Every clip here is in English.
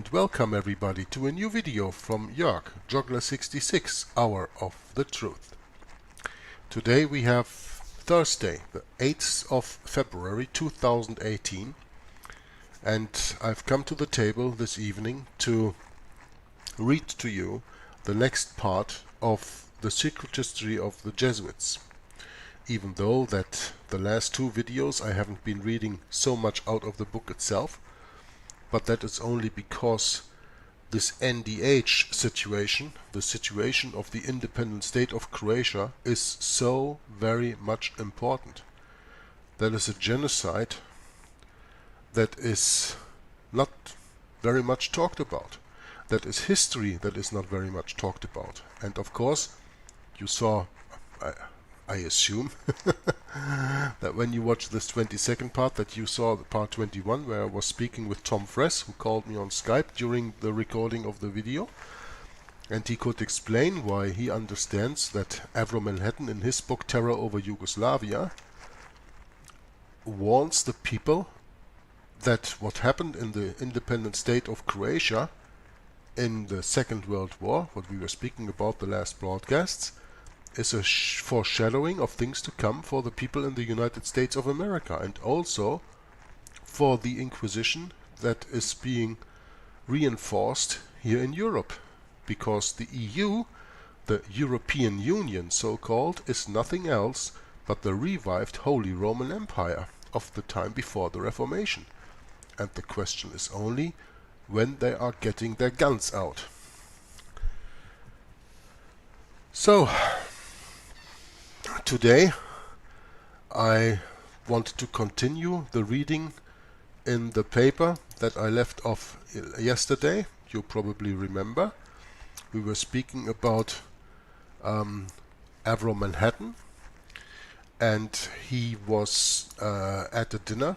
and welcome everybody to a new video from Jörg, Joggler66, Hour of the Truth. Today we have Thursday, the 8th of February 2018, and I've come to the table this evening to read to you the next part of the secret history of the Jesuits. Even though that the last two videos I haven't been reading so much out of the book itself, but that is only because this NDH situation, the situation of the independent state of Croatia, is so very much important. That is a genocide that is not very much talked about. That is history that is not very much talked about. And of course, you saw, I assume, that when you watched this 22nd part, that you saw the part 21 where I was speaking with Tom Fress, who called me on Skype during the recording of the video, and he could explain why he understands that Avro Manhattan in his book Terror Over Yugoslavia warns the people that what happened in the independent state of Croatia in the Second World War, what we were speaking about the last broadcasts, is a foreshadowing of things to come for the people in the United States of America, and also for the Inquisition that is being reinforced here in Europe, because the EU, the European Union so-called, is nothing else but the revived Holy Roman Empire of the time before the Reformation. And the question is only when they are getting their guns out. So today I want to continue the reading in the paper that I left off yesterday. You probably remember. We were speaking about Avro Manhattan, and he was at a dinner,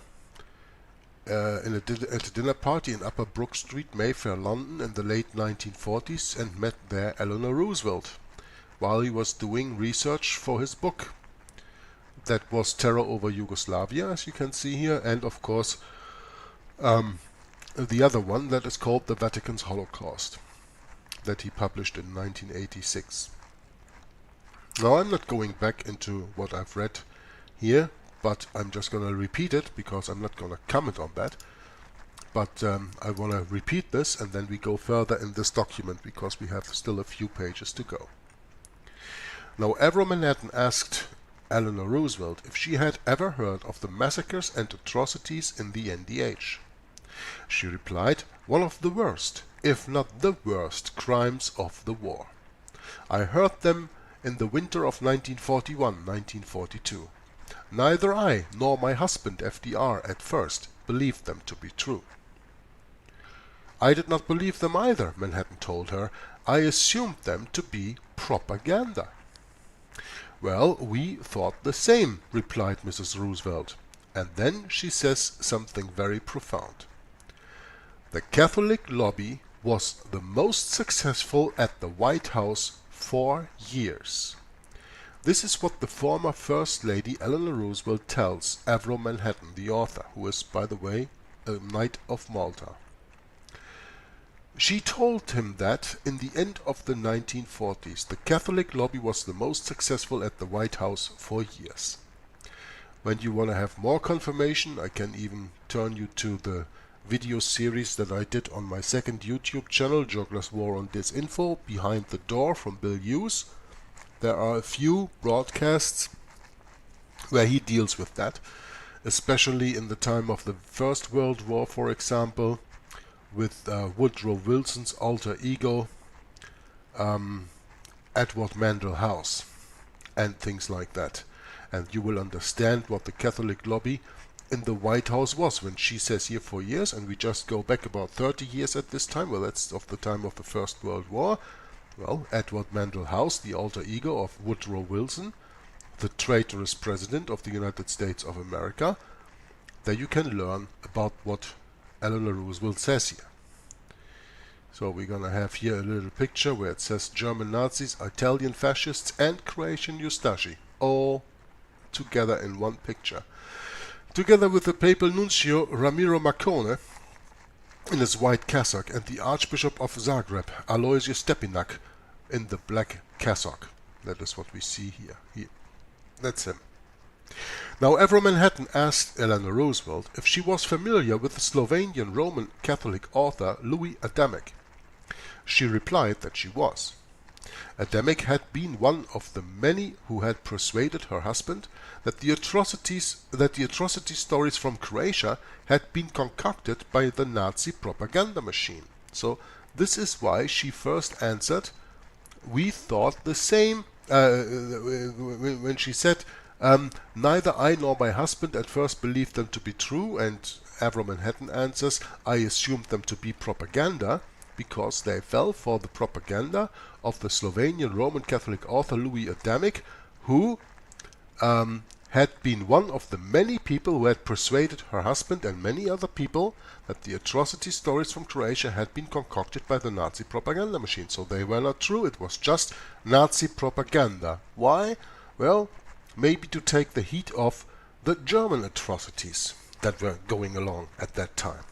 at a dinner party in Upper Brook Street, Mayfair, London in the late 1940s, and met there Eleanor Roosevelt while he was doing research for his book. That was Terror Over Yugoslavia, as you can see here, and of course the other one that is called The Vatican's Holocaust, that he published in 1986. Now I'm not going back into what I've read here, but I'm just going to repeat it because I'm not going to comment on that. But I want to repeat this, and then we go further in this document because we have still a few pages to go. Now, Avro Manhattan asked Eleanor Roosevelt if she had ever heard of the massacres and atrocities in the NDH. She replied, "One of the worst, if not the worst, crimes of the war. I heard them in the winter of 1941-1942. Neither I nor my husband FDR at first believed them to be true." "I did not believe them either," Manhattan told her. "I assumed them to be propaganda." "Well, we thought the same," replied Mrs. Roosevelt. And then she says something very profound. "The Catholic lobby was the most successful at the White House for years." This is what the former First Lady Eleanor Roosevelt tells Avro Manhattan, the author, who is, by the way, a Knight of Malta. She told him that in the end of the 1940s, the Catholic lobby was the most successful at the White House for years. When you want to have more confirmation, I can even turn you to the video series that I did on my second YouTube channel, Joggler's War on Disinfo, Behind the Door from Bill Hughes. There are a few broadcasts where he deals with that, especially in the time of the First World War, for example, with Woodrow Wilson's alter ego, Edward Mandell House, and things like that. And you will understand what the Catholic lobby in the White House was when she says here for years, and we just go back about 30 years at this time. Well, that's of the time of the First World War. Well, Edward Mandell House, the alter ego of Woodrow Wilson, the traitorous president of the United States of America. There you can learn about what Eleanor Roosevelt says here. So we're gonna have here a little picture where it says German Nazis, Italian fascists, and Croatian Ustashi, all together in one picture. Together with the papal nuncio Ramiro Marcone, in his white cassock, and the Archbishop of Zagreb, Aloysius Stepinac, in the black cassock. That is what we see here. That's him. Now, Avro Manhattan asked Eleanor Roosevelt if she was familiar with the Slovenian Roman Catholic author Louis Adamic. She replied that she was. Adamic had been one of the many who had persuaded her husband that the atrocity stories from Croatia had been concocted by the Nazi propaganda machine. So this is why she first answered, "We thought the same," when she said, "Neither I nor my husband at first believed them to be true," and Avro Manhattan answers, "I assumed them to be propaganda, because they fell for the propaganda of the Slovenian Roman Catholic author Louis Adamic, who had been one of the many people who had persuaded her husband and many other people that the atrocity stories from Croatia had been concocted by the Nazi propaganda machine. So they were not true, it was just Nazi propaganda. Why? Well, maybe to take the heat off the German atrocities that were going along at that time."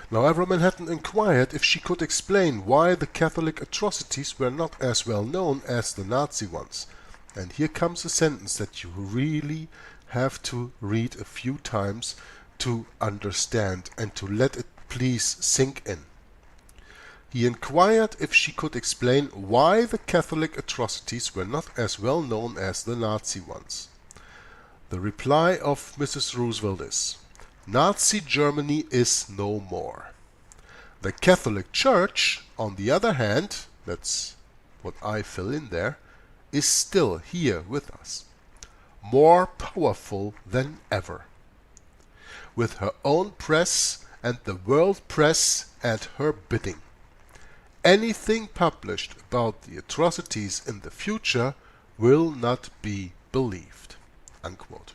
Now, Avro Manhattan inquired if she could explain why the Catholic atrocities were not as well known as the Nazi ones. And here comes a sentence that you really have to read a few times to understand and to let it please sink in. He inquired if she could explain why the Catholic atrocities were not as well known as the Nazi ones. The reply of Mrs. Roosevelt is, "Nazi Germany is no more. The Catholic Church, on the other hand," that's what I fill in there, "is still here with us, more powerful than ever, with her own press and the world press at her bidding. Anything published about the atrocities in the future will not be believed." Unquote.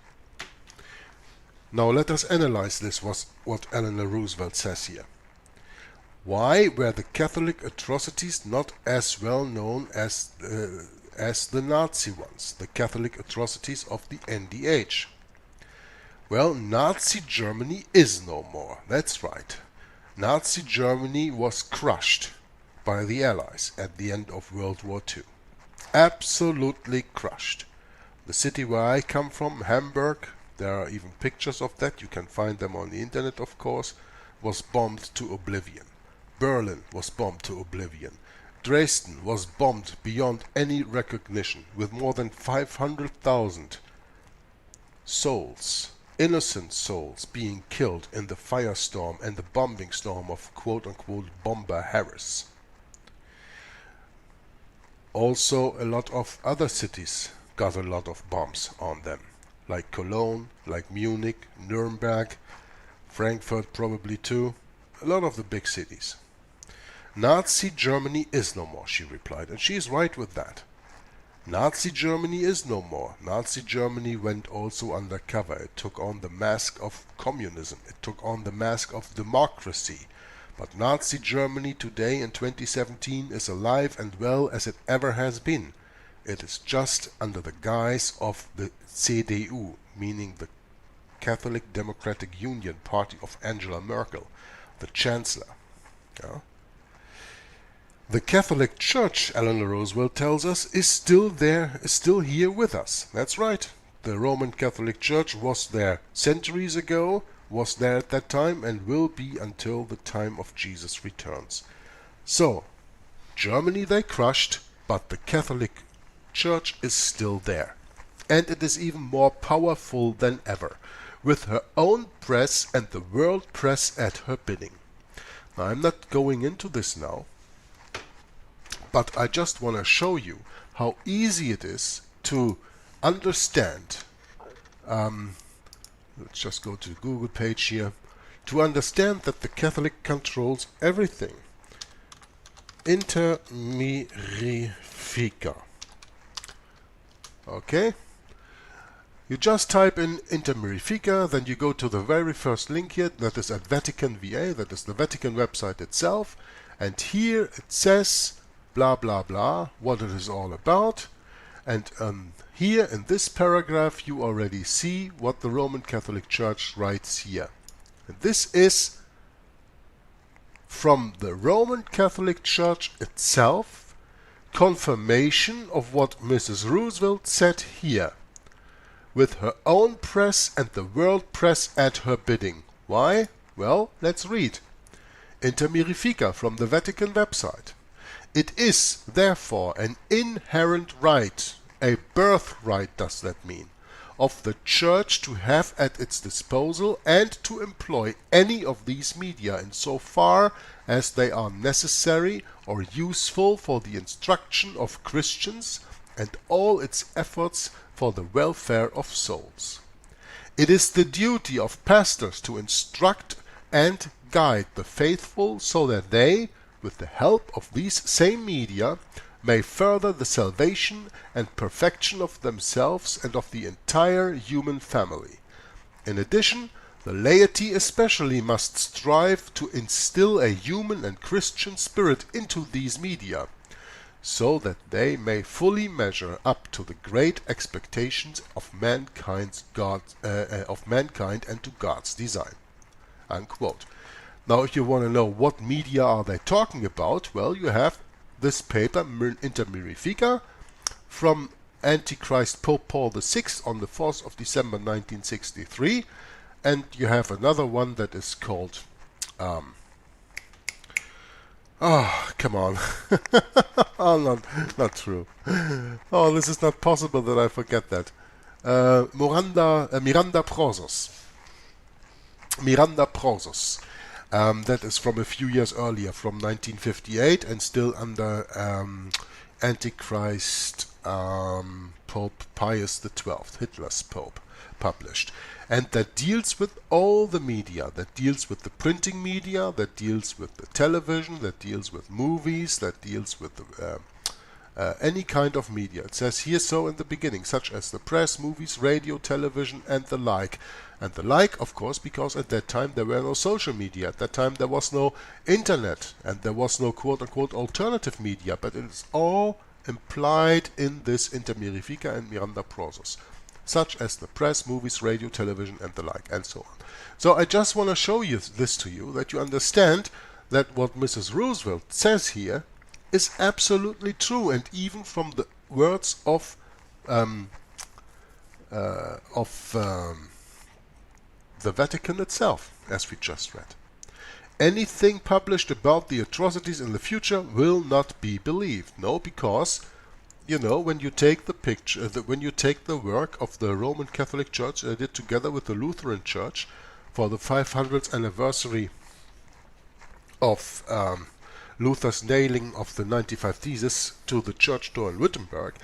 Now let us analyze this, what Eleanor Roosevelt says here. Why were the Catholic atrocities not as well known as the Nazi ones, the Catholic atrocities of the NDH? Well, Nazi Germany is no more, that's right. Nazi Germany was crushed by the Allies at the end of World War II. Absolutely crushed. The city where I come from, Hamburg, there are even pictures of that, you can find them on the internet of course, was bombed to oblivion. Berlin was bombed to oblivion. Dresden was bombed beyond any recognition, with more than 500,000 souls, innocent souls, being killed in the firestorm and the bombing storm of quote-unquote Bomber Harris. Also, a lot of other cities got a lot of bombs on them, like Cologne, like Munich, Nuremberg, Frankfurt probably too, a lot of the big cities. Nazi Germany is no more, she replied, and she is right with that. Nazi Germany is no more. Nazi Germany went also undercover. It took on the mask of communism. It took on the mask of democracy. But Nazi Germany today in 2017 is alive and well as it ever has been. It is just under the guise of the CDU, meaning the Catholic Democratic Union Party of Angela Merkel, the Chancellor. Yeah? The Catholic Church, Eleanor Roosevelt tells us, is still there, is still here with us. That's right. The Roman Catholic Church was there centuries ago, was there at that time, and will be until the time of Jesus returns. So, Germany they crushed, but the Catholic Church is still there. And it is even more powerful than ever, with her own press and the world press at her bidding. Now, I'm not going into this now, but I just want to show you how easy it is to understand. Let's just go to the Google page here. To understand that the Catholic controls everything. Inter Mirifica. Okay? You just type in Inter Mirifica, then you go to the very first link here, that is at Vatican VA, that is the Vatican website itself, and here it says blah blah blah, what it is all about, and here in this paragraph you already see what the Roman Catholic Church writes here. And this is from the Roman Catholic Church itself confirmation of what Mrs. Roosevelt said here, with her own press and the world press at her bidding. Why? Well, let's read. Inter Mirifica from the Vatican website. It is, therefore, an inherent right, a birthright does that mean, of the Church to have at its disposal and to employ any of these media insofar as they are necessary or useful for the instruction of Christians and all its efforts for the welfare of souls. It is the duty of pastors to instruct and guide the faithful so that they, with the help of these same media, may further the salvation and perfection of themselves and of the entire human family. In addition, the laity especially must strive to instill a human and Christian spirit into these media, so that they may fully measure up to the great expectations of mankind and to God's design." Unquote. Now, if you want to know what media are they talking about, well, you have this paper, Inter Mirifica, from Antichrist Pope Paul VI on the 4th of December 1963, and you have another one that is called come on. Oh, not true. Oh, this is not possible that I forget that. Miranda Prozos. That is from a few years earlier, from 1958, and still under Antichrist Pope Pius XII, Hitler's Pope, published. And that deals with all the media, that deals with the printing media, that deals with the television, that deals with movies, that deals with any kind of media. It says here so in the beginning, such as the press, movies, radio, television, and the like. And the like, of course, because at that time there were no social media. At that time there was no internet, and there was no quote-unquote alternative media, but it is all implied in this Inter Mirifica and Miranda Prozos, such as the press, movies, radio, television, and the like, and so on. So I just want to show you this to you, that you understand that what Mrs. Roosevelt says here is absolutely true, and even from the words of the Vatican itself, as we just read. Anything published about the atrocities in the future will not be believed. No, because, you know, when you take the picture, when you take the work of the Roman Catholic Church did together with the Lutheran Church for the 500th anniversary of Luther's nailing of the 95 Theses to the church door in Wittenberg,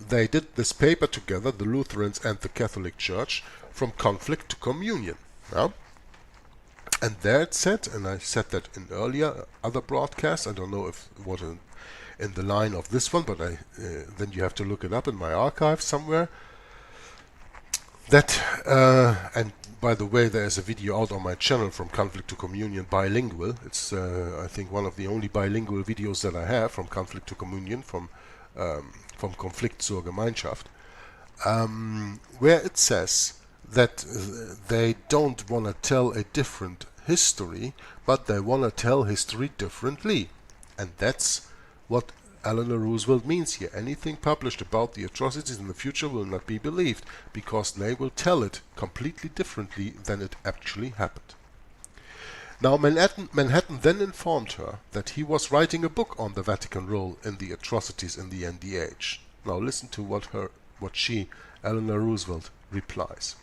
they did this paper together, the Lutherans and the Catholic Church, from conflict to communion. Yeah? And there it said, and I said that in earlier other broadcasts, I don't know if what in the line of this one, but then you have to look it up in my archive somewhere, that, and by the way, there is a video out on my channel from Conflict to Communion, bilingual. It's, I think, one of the only bilingual videos that I have from Conflict to Communion, from Konflikt zur Gemeinschaft, where it says that they don't want to tell a different history, but they want to tell history differently. And that's what Eleanor Roosevelt means here. Anything published about the atrocities in the future will not be believed, because they will tell it completely differently than it actually happened. Now, Manhattan then informed her that he was writing a book on the Vatican role in the atrocities in the NDH. Now listen to what she, Eleanor Roosevelt, replies.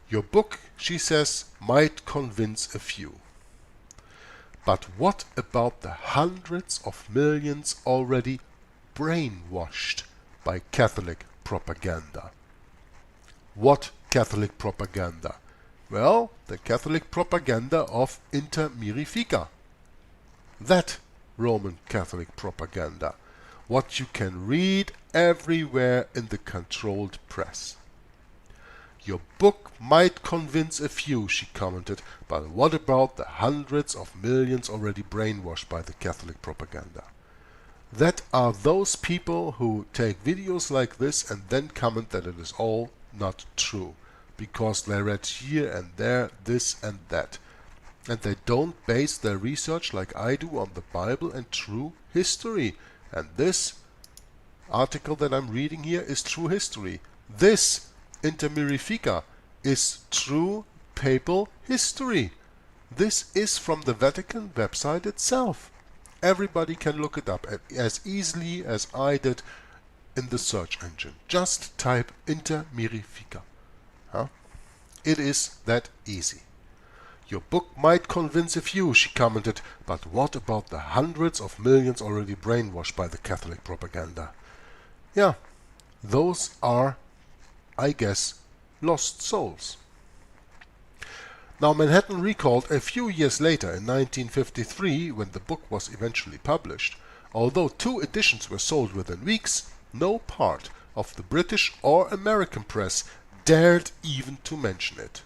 "Your book," she says, "might convince a few. But what about the hundreds of millions already brainwashed by Catholic propaganda?" What Catholic propaganda? Well, the Catholic propaganda of Inter Mirifica. That Roman Catholic propaganda. What you can read everywhere in the controlled press. "Your book might convince a few," she commented, "but what about the hundreds of millions already brainwashed by the Catholic propaganda?" That are those people who take videos like this and then comment that it is all not true, because they read here and there, this and that. And they don't base their research like I do on the Bible and true history. And this article that I'm reading here is true history. This Inter Mirifica is true papal history. This is from the Vatican website itself. Everybody can look it up as easily as I did in the search engine. Just type Inter Mirifica. Huh? It is that easy. Your book might convince a few, she commented, but what about the hundreds of millions already brainwashed by the Catholic propaganda? Yeah, those are, I guess, lost souls. Now, Manhattan recalled a few years later, in 1953, when the book was eventually published, although 2 editions were sold within weeks, no part of the British or American press dared even to mention it.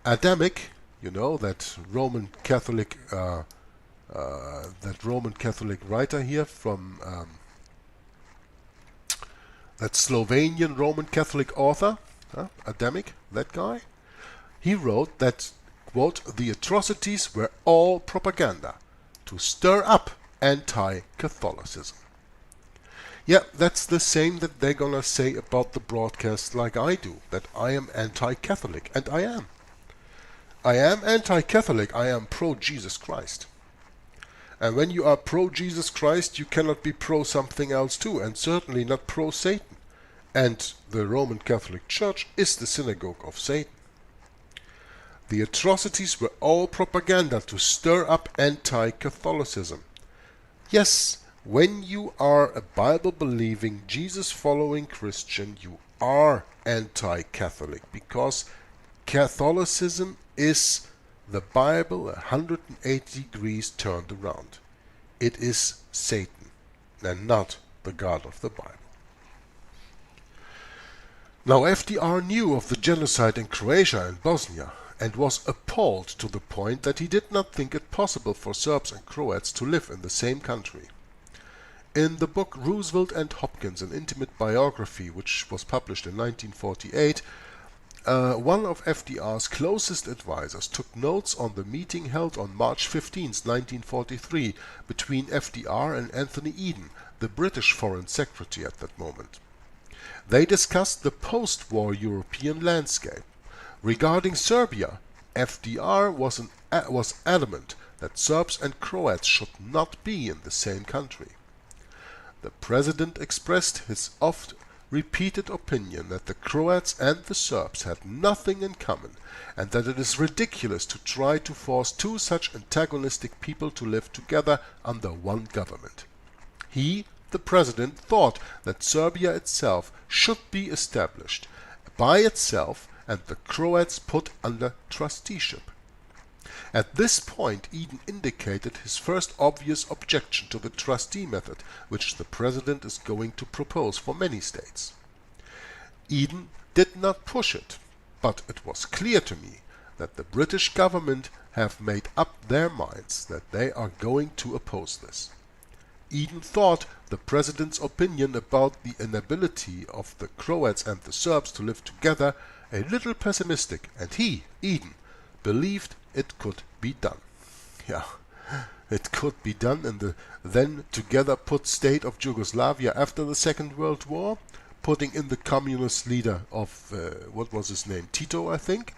Adamic, you know, that Roman Catholic writer here from that Slovenian Roman Catholic author, Adamic, that guy, he wrote that, quote, the atrocities were all propaganda to stir up anti-Catholicism. Yeah, that's the same that they're gonna say about the broadcast like I do, that I am anti-Catholic, and I am. I am anti-Catholic, I am pro-Jesus Christ. And when you are pro-Jesus Christ, you cannot be pro-something else too, and certainly not pro-Satan. And the Roman Catholic Church is the synagogue of Satan. The atrocities were all propaganda to stir up anti-Catholicism. Yes, when you are a Bible-believing, Jesus-following Christian, you are anti-Catholic, because Catholicism is the Bible 180 degrees turned around. It is Satan and not the God of the Bible. Now, FDR knew of the genocide in Croatia and Bosnia and was appalled to the point that he did not think it possible for Serbs and Croats to live in the same country. In the book Roosevelt and Hopkins, an intimate biography, which was published in 1948, one of FDR's closest advisors took notes on the meeting held on March 15, 1943, between FDR and Anthony Eden, the British Foreign Secretary at that moment. They discussed the post-war European landscape. Regarding Serbia, FDR was adamant that Serbs and Croats should not be in the same country. The President expressed his oft-repeated opinion that the Croats and the Serbs had nothing in common, and that it is ridiculous to try to force 2 such antagonistic people to live together under one government. He, the President, thought that Serbia itself should be established by itself and the Croats put under trusteeship. At this point, Eden indicated his first obvious objection to the trustee method, which the President is going to propose for many states. Eden did not push it, but it was clear to me that the British government have made up their minds that they are going to oppose this. Eden thought the President's opinion about the inability of the Croats and the Serbs to live together a little pessimistic, and he, Eden, believed it could be done. Yeah, it could be done in the then together put state of Yugoslavia after the Second World War, putting in the communist leader of, what was his name, Tito, I think.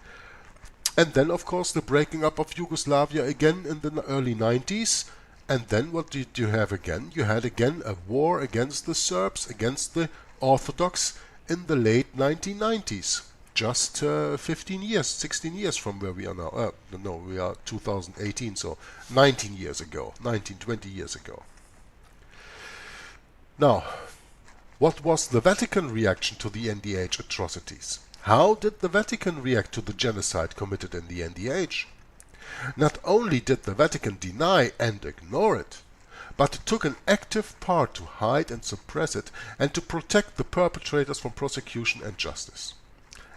And then, of course, the breaking up of Yugoslavia again in the early 90s. And then what did you have again? You had again a war against the Serbs, against the Orthodox in the late 1990s. Just 15 years, 16 years from where we are now. No, we are 2018, so 19 years ago, 20 years ago. Now, what was the Vatican reaction to the NDH atrocities? How did the Vatican react to the genocide committed in the NDH? Not only did the Vatican deny and ignore it, but it took an active part to hide and suppress it and to protect the perpetrators from prosecution and justice.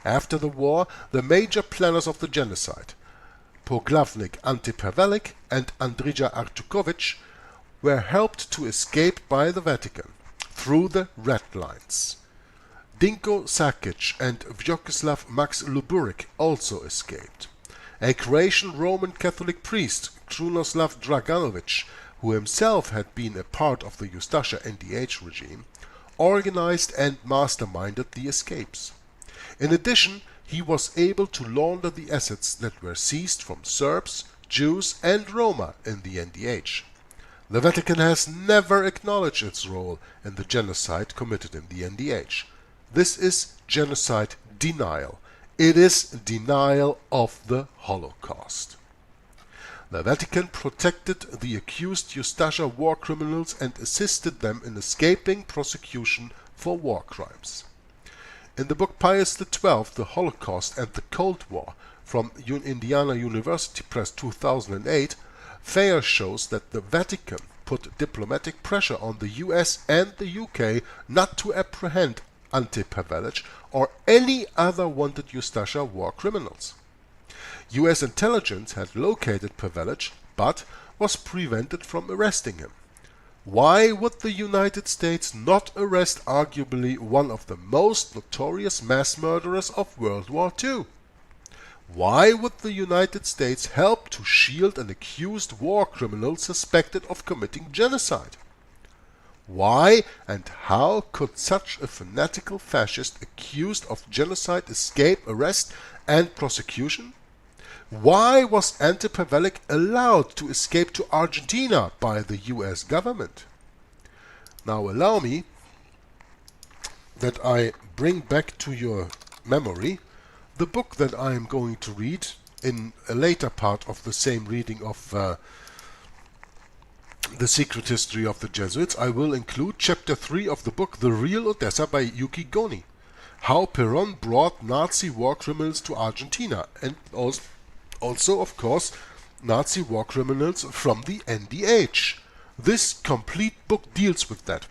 After the war, the major planners of the genocide, Poglavnik Ante Pavelic and Andrija Artukovic, were helped to escape by the Vatican through the Red Lines. Dinko Sakic and Vyacheslav Max Luburik also escaped. a Croatian Roman Catholic priest, Krunoslav Draganovic, who himself had been a part of the Ustasha NDH regime, organized and masterminded the escapes. In addition, he was able to launder the assets that were seized from Serbs, Jews and Roma in the NDH. The Vatican has never acknowledged its role in the genocide committed in the NDH. This is genocide denial. It is denial of the Holocaust. The Vatican protected the accused Ustasha war criminals and assisted them in escaping prosecution for war crimes. In the book Pius XII, The Holocaust and the Cold War, from Indiana University Press 2008, Thayer shows that the Vatican put diplomatic pressure on the US and the UK not to apprehend Ante Pavelic or any other wanted Ustasha war criminals. US intelligence had located Pavelic, but was prevented from arresting him. Why would the United States not arrest arguably one of the most notorious mass murderers of World War II? Why would the United States help to shield an accused war criminal suspected of committing genocide? Why and how could such a fanatical fascist accused of genocide escape arrest and prosecution? Why was Ante Pavelic allowed to escape to Argentina by the US government? Now allow me that I bring back to your memory the book that I am going to read in a later part of the same reading of The Secret History of the Jesuits. I will include chapter 3 of the book The Real Odessa by Yuki Goni. How Perón brought Nazi war criminals to Argentina, and also of course Nazi war criminals from the NDH. This complete book deals with that.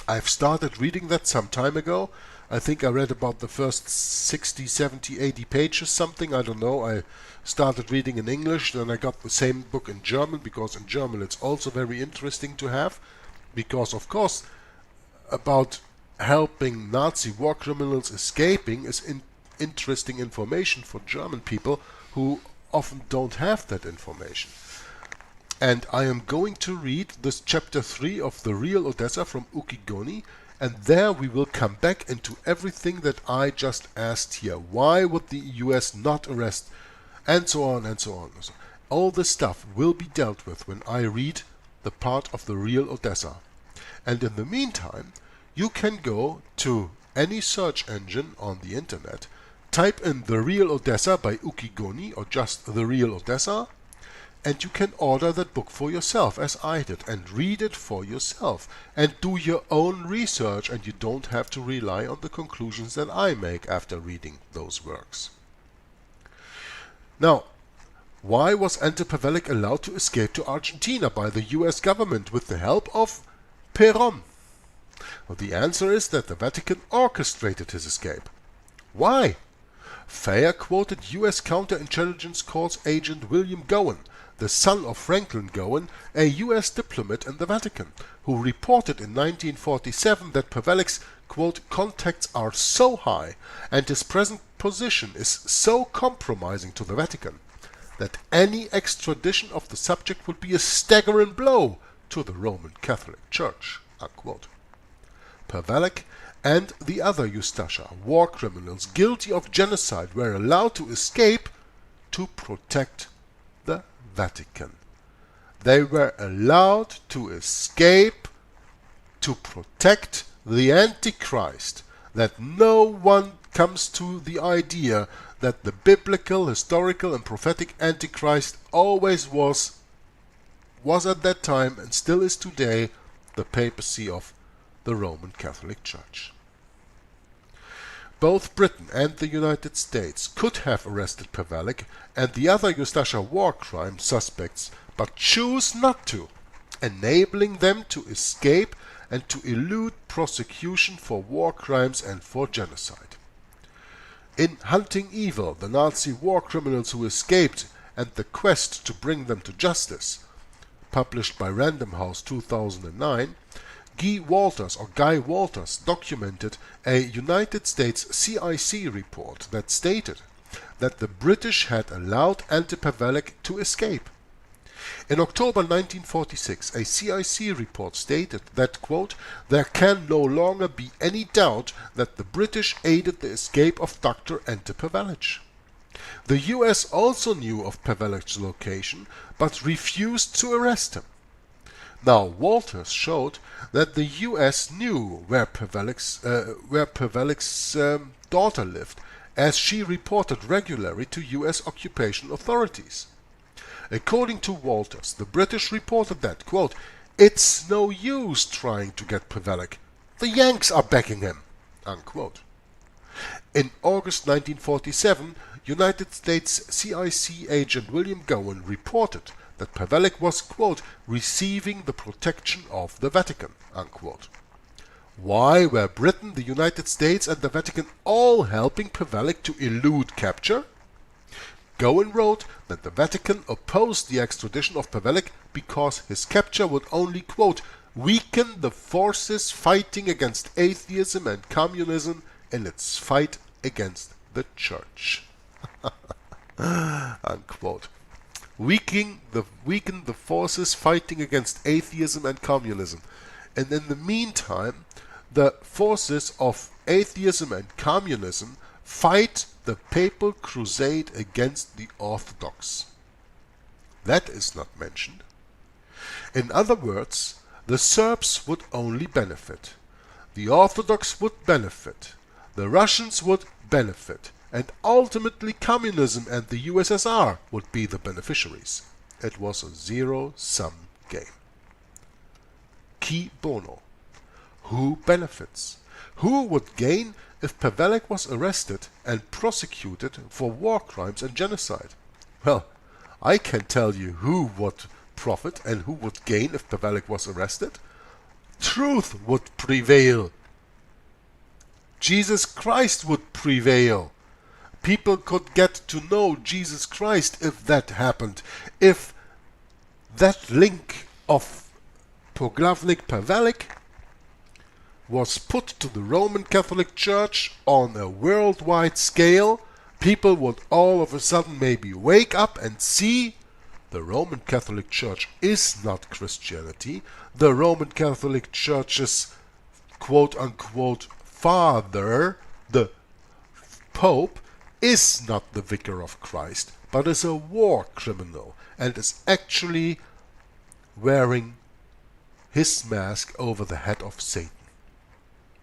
I've started reading that some time ago. I think I read about the first 60, 70, 80 pages, something, I don't know. I started reading in English, then I got the same book in German, because in German it's also very interesting to have, because of course about helping Nazi war criminals escaping is interesting information for German people who often don't have that information. And I am going to read this chapter 3 of The Real Odessa from Yuki Goni, and there we will come back into everything that I just asked here. Why would the US not arrest? And so on and so on. All this stuff will be dealt with when I read the part of The Real Odessa. And in the meantime, you can go to any search engine on the internet, type in The Real Odessa by Yuki Goni or just The Real Odessa, and you can order that book for yourself, as I did, and read it for yourself and do your own research, and you don't have to rely on the conclusions that I make after reading those works. Now, why was Ante Pavelic allowed to escape to Argentina by the US government with the help of Perón? Well, the answer is that the Vatican orchestrated his escape. Why? Thayer quoted US counterintelligence corps agent William Gowen, the son of Franklin Gowen, a US diplomat in the Vatican, who reported in 1947 that Pavelic's, quote, contacts are so high and his present position is so compromising to the Vatican that any extradition of the subject would be a staggering blow to the Roman Catholic Church, unquote. Pavelic and the other Ustasha war criminals guilty of genocide were allowed to escape to protect the Vatican. They were allowed to escape to protect the Antichrist, that no one comes to the idea that the biblical, historical and prophetic Antichrist always was at that time and still is today the papacy of the Roman Catholic Church. Both Britain and the United States could have arrested Pavelic and the other Ustasha war crime suspects, but choose not to, enabling them to escape and to elude prosecution for war crimes and for genocide. In Hunting Evil, the Nazi war criminals who escaped and the quest to bring them to justice, published by Random House 2009, Guy Walters documented a United States CIC report that stated that the British had allowed Anti-Pavelic to escape. In October 1946, a CIC report stated that, quote, there can no longer be any doubt that the British aided the escape of Dr. Anti-Pavelic. The US also knew of Pavelic's location, but refused to arrest him. Now, Walters showed that the US knew where Pavelic's daughter lived, as she reported regularly to US occupation authorities. According to Walters, the British reported that, quote, it's no use trying to get Pavelic. The Yanks are backing him, unquote. In August 1947, United States CIC agent William Gowan reported that Pavelic was, quote, receiving the protection of the Vatican, unquote. Why were Britain, the United States and the Vatican all helping Pavelic to elude capture? Gowan wrote that the Vatican opposed the extradition of Pavelic because his capture would only, quote, weaken the forces fighting against atheism and communism in its fight against the Church. Unquote. Weaken the forces fighting against atheism and communism. And in the meantime, the forces of atheism and communism fight the papal crusade against the Orthodox. That is not mentioned. In other words, the Serbs would only benefit. The Orthodox would benefit. The Russians would benefit. And ultimately communism and the USSR would be the beneficiaries. It was a zero-sum game. Qui bono? Who benefits? Who would gain if Pavelic was arrested and prosecuted for war crimes and genocide? Well, I can tell you who would profit and who would gain if Pavelic was arrested. Truth would prevail. Jesus Christ would prevail. People could get to know Jesus Christ if that happened. If that link of Poglavnik Pavelic was put to the Roman Catholic Church on a worldwide scale, people would all of a sudden maybe wake up and see the Roman Catholic Church is not Christianity. The Roman Catholic Church's quote-unquote father, the Pope, is not the vicar of Christ, but is a war criminal and is actually wearing his mask over the head of Satan.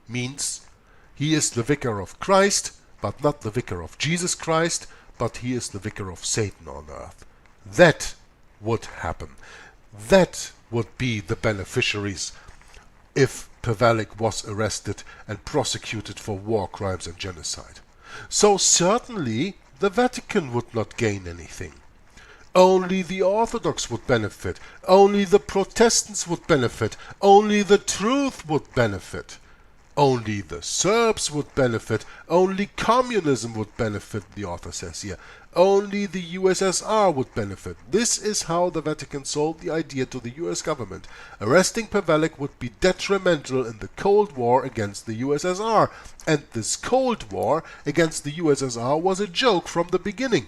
Means he is the vicar of Christ, but not the vicar of Jesus Christ, but he is the vicar of Satan on earth. That would happen. That would be the beneficiaries if Pavelic was arrested and prosecuted for war crimes and genocide. So certainly the Vatican would not gain anything. Only the Orthodox would benefit. Only the Protestants would benefit. Only the truth would benefit. Only the Serbs would benefit. Only communism would benefit, the author says here. Only the USSR would benefit. This is how the Vatican sold the idea to the US government. Arresting Pavelic would be detrimental in the Cold War against the USSR. And this Cold War against the USSR was a joke from the beginning.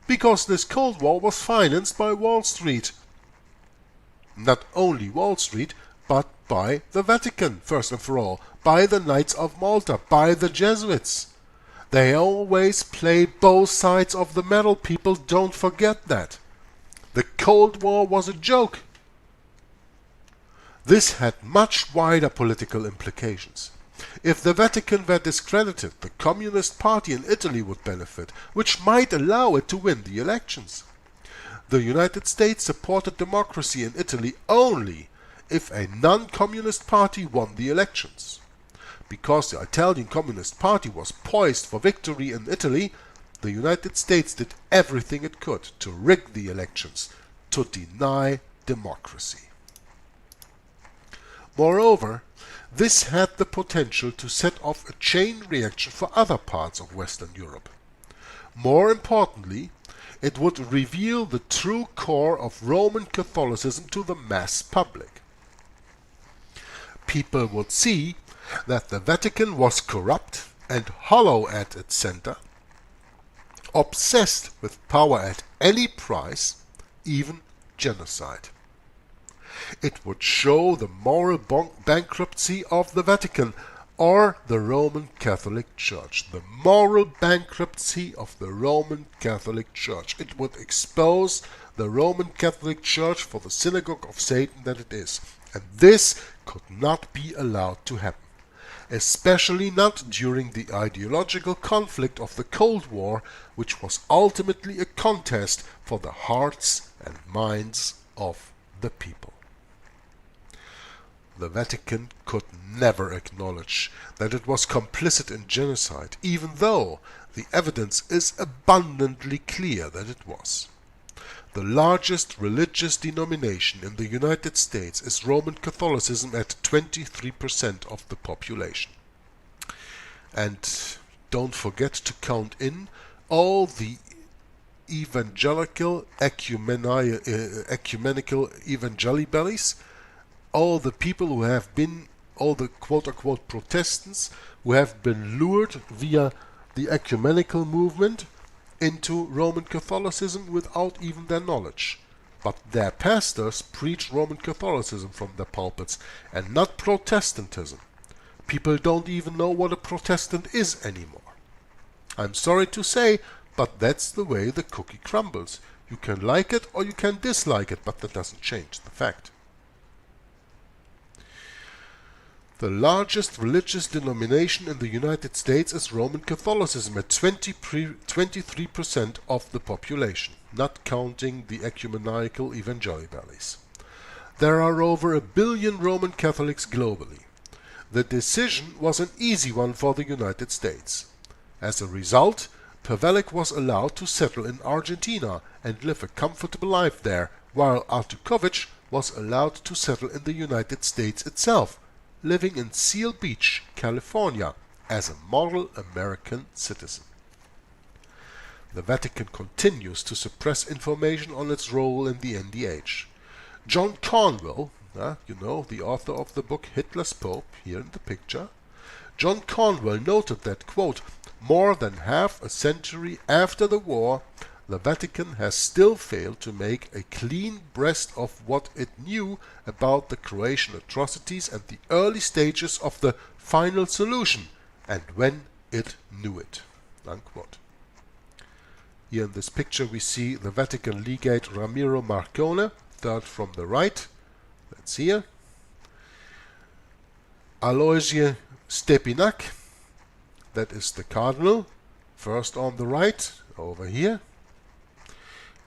Because this Cold War was financed by Wall Street. Not only Wall Street, but by the Vatican, first and for all, by the Knights of Malta, by the Jesuits. They always play both sides of the medal, people, don't forget that. The Cold War was a joke. This had much wider political implications. If the Vatican were discredited, the Communist Party in Italy would benefit, which might allow it to win the elections. The United States supported democracy in Italy only if a non-communist party won the elections. Because the Italian Communist Party was poised for victory in Italy, the United States did everything it could to rig the elections, to deny democracy. Moreover, this had the potential to set off a chain reaction for other parts of Western Europe. More importantly, it would reveal the true core of Roman Catholicism to the mass public. People would see that the Vatican was corrupt and hollow at its center, obsessed with power at any price, even genocide. It would show the moral bankruptcy of the Vatican or the Roman Catholic Church. The moral bankruptcy of the Roman Catholic Church. It would expose the Roman Catholic Church for the synagogue of Satan that it is. And this could not be allowed to happen. Especially not during the ideological conflict of the Cold War, which was ultimately a contest for the hearts and minds of the people. The Vatican could never acknowledge that it was complicit in genocide, even though the evidence is abundantly clear that it was. The largest religious denomination in the United States is Roman Catholicism at 23% of the population. And don't forget to count in all the evangelical ecumenical evangelibellies, all the people who have been, all the quote-unquote Protestants who have been lured via the ecumenical movement into Roman Catholicism without even their knowledge. But their pastors preach Roman Catholicism from their pulpits and not Protestantism. People don't even know what a Protestant is anymore. I'm sorry to say, but that's the way the cookie crumbles. You can like it or you can dislike it, but that doesn't change the fact. The largest religious denomination in the United States is Roman Catholicism at 23% of the population, not counting the ecumenical evangelibellies. There are over 1 billion Roman Catholics globally. The decision was an easy one for the United States. As a result, Pavelic was allowed to settle in Argentina and live a comfortable life there, while Artukovic was allowed to settle in the United States itself, living in Seal Beach, California, as a model American citizen. The Vatican continues to suppress information on its role in the NDH. John Cornwell, you know, the author of the book Hitler's Pope, here in the picture, John Cornwell noted that, quote, more than half a century after the war, the Vatican has still failed to make a clean breast of what it knew about the Croatian atrocities and the early stages of the final solution, and when it knew it. Unquote. Here in this picture we see the Vatican legate Ramiro Marcone, third from the right. That's here. Aloysius Stepinac, that is the cardinal, first on the right, over here.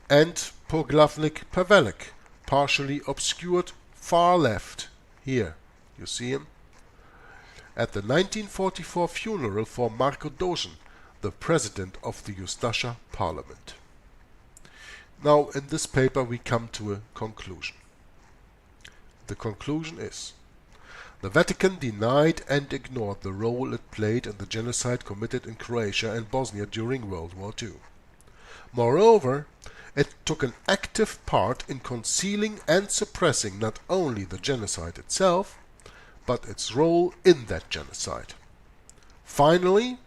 And Poglavnik Pavelic, partially obscured far left, here, you see him. At the 1944 funeral for Marko Dožin, the president of the Ustasha Parliament. Now in this paper we come to a conclusion. The conclusion is: the Vatican denied and ignored the role it played in the genocide committed in Croatia and Bosnia during World War II. Moreover, it took an active part in concealing and suppressing not only the genocide itself, but its role in that genocide. Finally,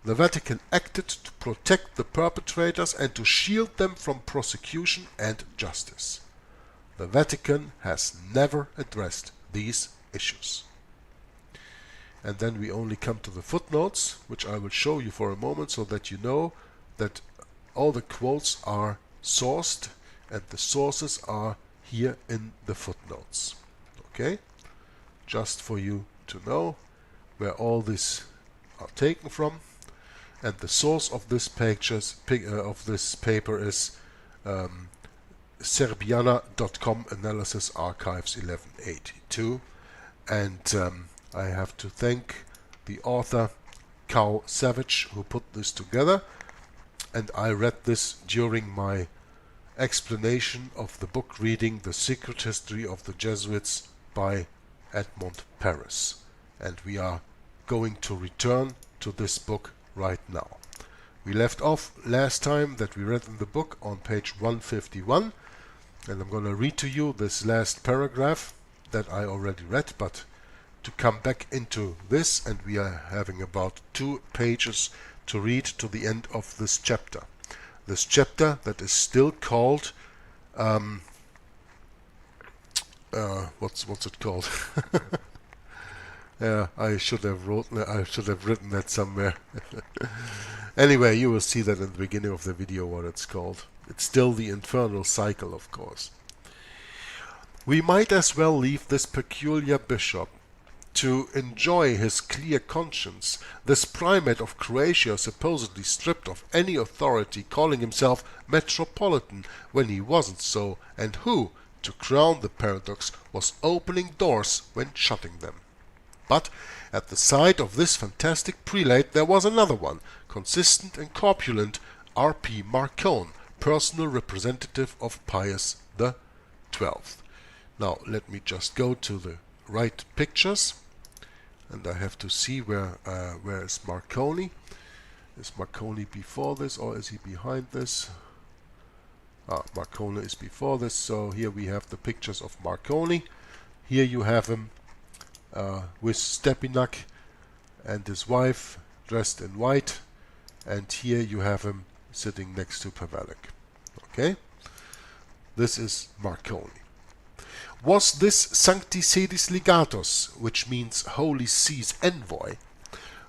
the Vatican acted to protect the perpetrators and to shield them from prosecution and justice. The Vatican has never addressed these issues. And then we only come to the footnotes, which I will show you for a moment so that you know that all the quotes are sourced and the sources are here in the footnotes. Okay? Just for you to know where all these are taken from. And the source of this paper is Serbiana.com Analysis Archives 1182. And I have to thank the author Kao Savage who put this together. And I read this during my explanation of the book reading The Secret History of the Jesuits by Edmond Paris. And we are going to return to this book right now. We left off last time that we read in the book on page 151, and I'm going to read to you this last paragraph that I already read, but to come back into this, and we are having about 2 pages to read to the end of this chapter. this chapter that is still called what's it called? Yeah, I should have written that somewhere. Anyway, you will see that in the beginning of the video what it's called. It's still the infernal cycle, of course. We might as well leave this peculiar bishop to enjoy his clear conscience, this primate of Croatia supposedly stripped of any authority, calling himself metropolitan when he wasn't so, and who, to crown the paradox, was opening doors when shutting them. But at the side of this fantastic prelate there was another one, consistent and corpulent, R.P. Marcone, personal representative of Pius XII. Now let me just go to the right pictures, and I have to see where is Marcone. Is Marcone before this or is he behind this? Marcone is before this, so here we have the pictures of Marcone. Here you have him with Stepinac and his wife dressed in white, and here you have him sitting next to Pavelic. Okay, this is Marcone. Was this Sancti Sedis Legatus, which means Holy See's envoy,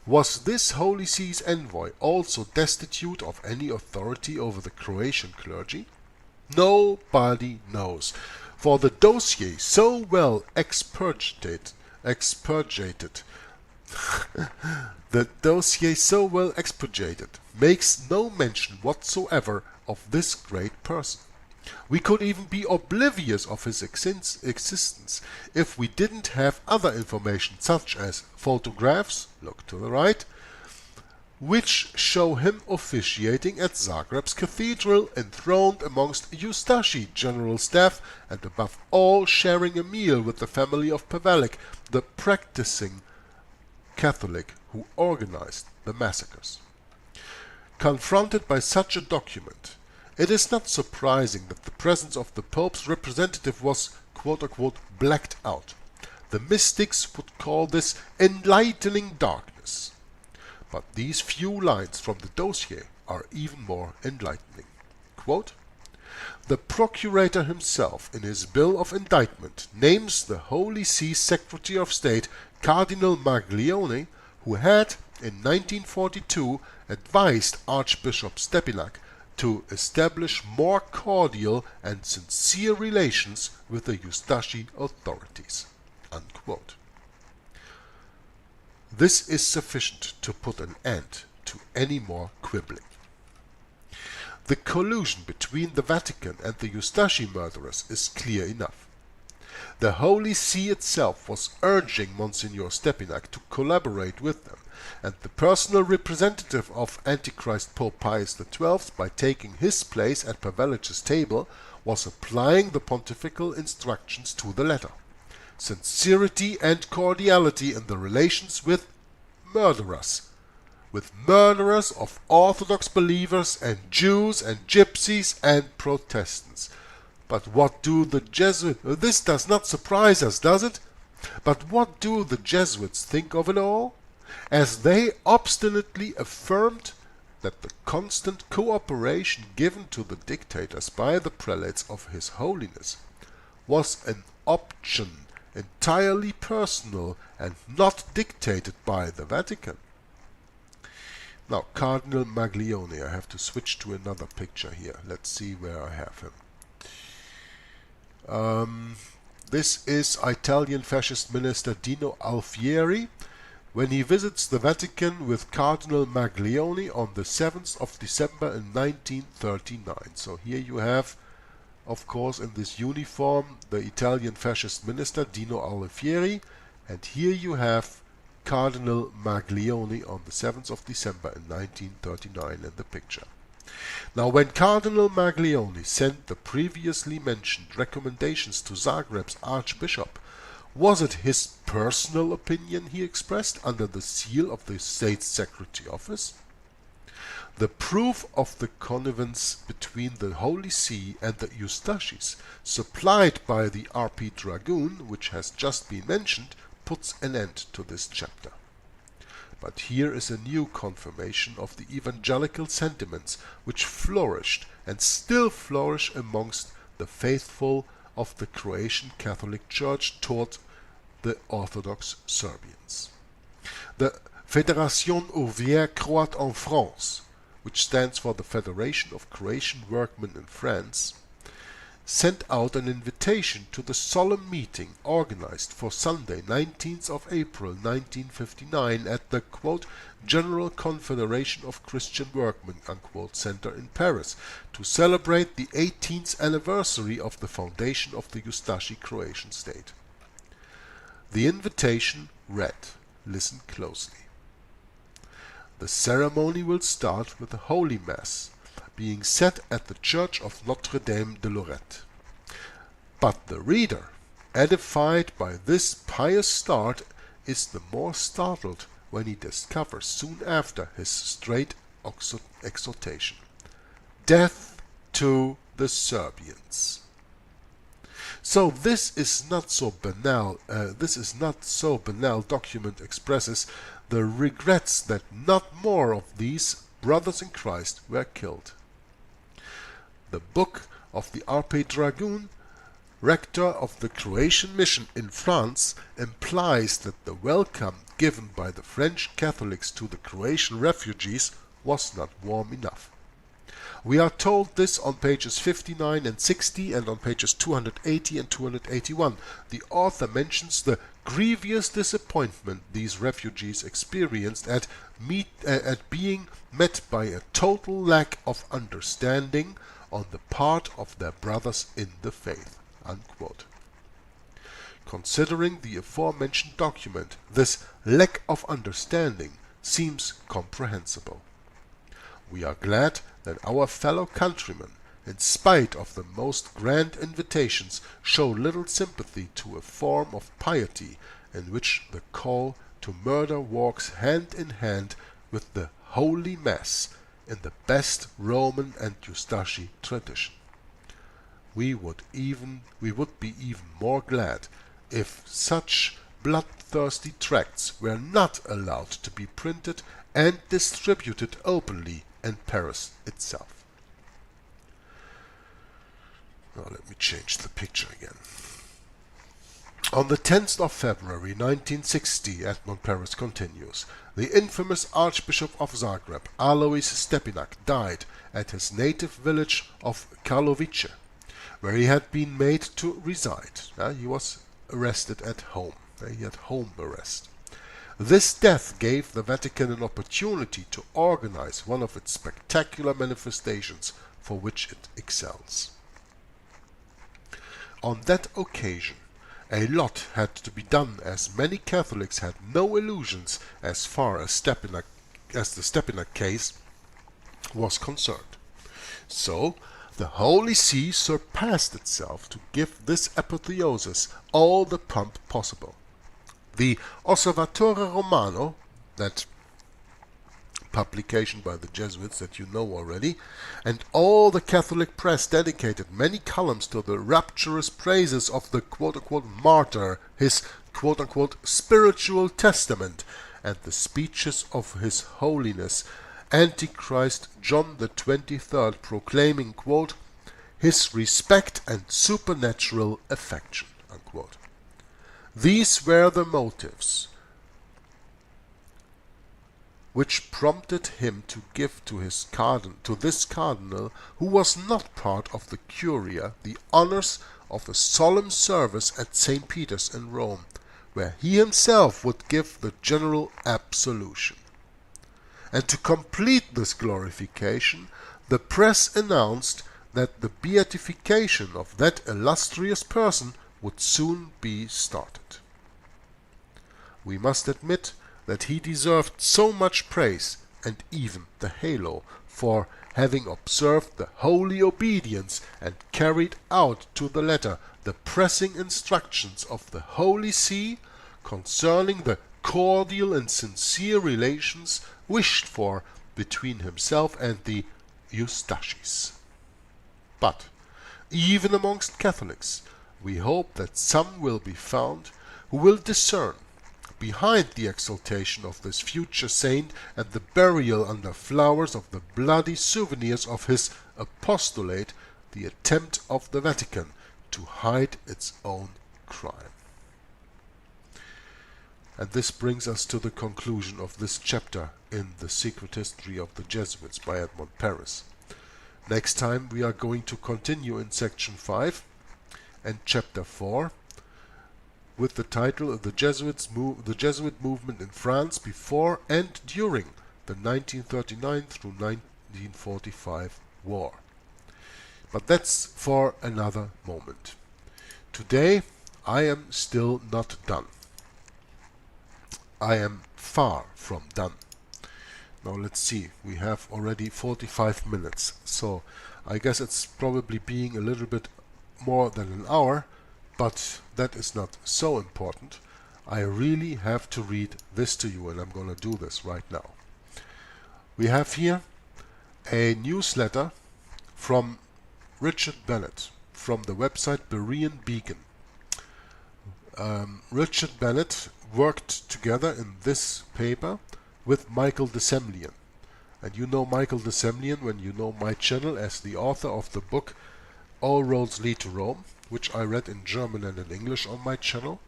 was this Holy See's envoy also destitute of any authority over the Croatian clergy? Nobody knows, for the dossier so well expurgated the dossier so well expurgated makes no mention whatsoever of this great person. We could even be oblivious of his existence if we didn't have other information such as photographs, look to the right, which show him officiating at Zagreb's cathedral, enthroned amongst Eustachi general staff, and above all sharing a meal with the family of Pavelic, the practicing Catholic who organized the massacres. Confronted by such a document, it is not surprising that the presence of the Pope's representative was quote-unquote blacked out. The mystics would call this enlightening darkness. But these few lines from the dossier are even more enlightening. Quote, the procurator himself, in his bill of indictment, names the Holy See Secretary of State, Cardinal Maglione, who had, in 1942, advised Archbishop Stepinac to establish more cordial and sincere relations with the Eustachi authorities. Unquote. This is sufficient to put an end to any more quibbling. The collusion between the Vatican and the Eustachi murderers is clear enough. The Holy See itself was urging Monsignor Stepinac to collaborate with them, and the personal representative of Antichrist Pope Pius XII, by taking his place at Pavelic's table, was applying the pontifical instructions to the letter. Sincerity and cordiality in the relations with murderers of Orthodox believers and Jews and Gypsies and Protestants. But what do the Jesuits... This does not surprise us, does it? But what do the Jesuits think of it all? As they obstinately affirmed that the constant cooperation given to the dictators by the prelates of His Holiness was an option entirely personal and not dictated by the Vatican. Now, Cardinal Maglione, I have to switch to another picture here. Let's see where I have him. This is Italian fascist minister Dino Alfieri when he visits the Vatican with Cardinal Maglione on the 7th of December in 1939. So here you have, of course, in this uniform, the Italian fascist minister Dino Alfieri, and here you have Cardinal Maglione on the 7th of December in 1939 in the picture. Now, when Cardinal Maglione sent the previously mentioned recommendations to Zagreb's Archbishop, was it his personal opinion he expressed under the seal of the State Secretary Office? The proof of the connivance between the Holy See and the Eustachis, supplied by the RP Dragoon, which has just been mentioned, puts an end to this chapter. but here is a new confirmation of the evangelical sentiments which flourished and still flourish amongst the faithful of the Croatian Catholic Church toward the Orthodox Serbians. The Fédération Ouvrière Croate en France, which stands for the Federation of Croatian Workmen in France, sent out an invitation to the solemn meeting organized for Sunday, 19th of April 1959 at the quote, General Confederation of Christian Workmen unquote, Center in Paris to celebrate the 18th anniversary of the foundation of the Ustashi Croatian state. The invitation read, listen closely. The ceremony will start with a Holy Mass, being said at the Church of Notre Dame de Lorette. But the reader, edified by this pious start, is the more startled when he discovers soon after his straight exhortation, "Death to the Serbians." So this is not so banal. Document expresses the regrets that not more of these brothers in Christ were killed. The book of the R.P. Dragoon, rector of the Croatian mission in France, implies that the welcome given by the French Catholics to the Croatian refugees was not warm enough. We are told this on pages 59 and 60 and on pages 280 and 281. The author mentions the grievous disappointment these refugees experienced at being met by a total lack of understanding on the part of their brothers in the faith. Unquote. Considering the aforementioned document, this lack of understanding seems comprehensible. We are glad that our fellow countrymen, in spite of the most grand invitations, show little sympathy to a form of piety in which the call to murder walks hand in hand with the Holy Mass in the best Roman and Ustashi tradition. We would be even more glad if such bloodthirsty tracts were not allowed to be printed and distributed openly in Paris itself. Now let me change the picture again. On the 10th of February 1960, Edmond Paris continues, the infamous Archbishop of Zagreb, Alois Stepinac, died at his native village of Karlovice, where he had been made to reside. He was arrested at home. He had home arrest. This death gave the Vatican an opportunity to organize one of its spectacular manifestations for which it excels. On that occasion, a lot had to be done, as many Catholics had no illusions as far as the Stepinac case was concerned. So, the Holy See surpassed itself to give this apotheosis all the pomp possible. The Osservatore Romano, that publication by the Jesuits that you know already, and all the Catholic press dedicated many columns to the rapturous praises of the quote-unquote martyr, his quote-unquote spiritual testament, and the speeches of His Holiness Antichrist John the 23rd, proclaiming, quote, his respect and supernatural affection, unquote. These were the motives which prompted him to give to this cardinal, who was not part of the Curia, the honors of a solemn service at St. Peter's in Rome, where he himself would give the general absolution. And to complete this glorification, the press announced that the beatification of that illustrious person would soon be started. We must admit that he deserved so much praise, and even the halo, for having observed the holy obedience and carried out to the letter the pressing instructions of the Holy See concerning the cordial and sincere relations wished for between himself and the Eustachis. But, even amongst Catholics, we hope that some will be found who will discern behind the exaltation of this future saint and the burial under flowers of the bloody souvenirs of his apostolate the attempt of the Vatican to hide its own crime. And this brings us to the conclusion of this chapter in The Secret History of the Jesuits by Edmond Paris. Next time we are going to continue in section 5 and chapter 4 with the title of the Jesuit movement in France before and during the 1939 through 1945 war. But that's for another moment. Today I am still not done. I am far from done. Now let's see, we have already 45 minutes, so I guess it's probably being a little bit more than an hour, but that is not so important. I really have to read this to you, and I'm going to do this right now. We have here a newsletter from Richard Bennett from the website Berean Beacon. Richard Bennett worked together in this paper with Michael de Semlyen. And you know Michael de Semlyen when you know my channel as the author of the book All Roads Lead to Rome, which I read in German and in English on my channel.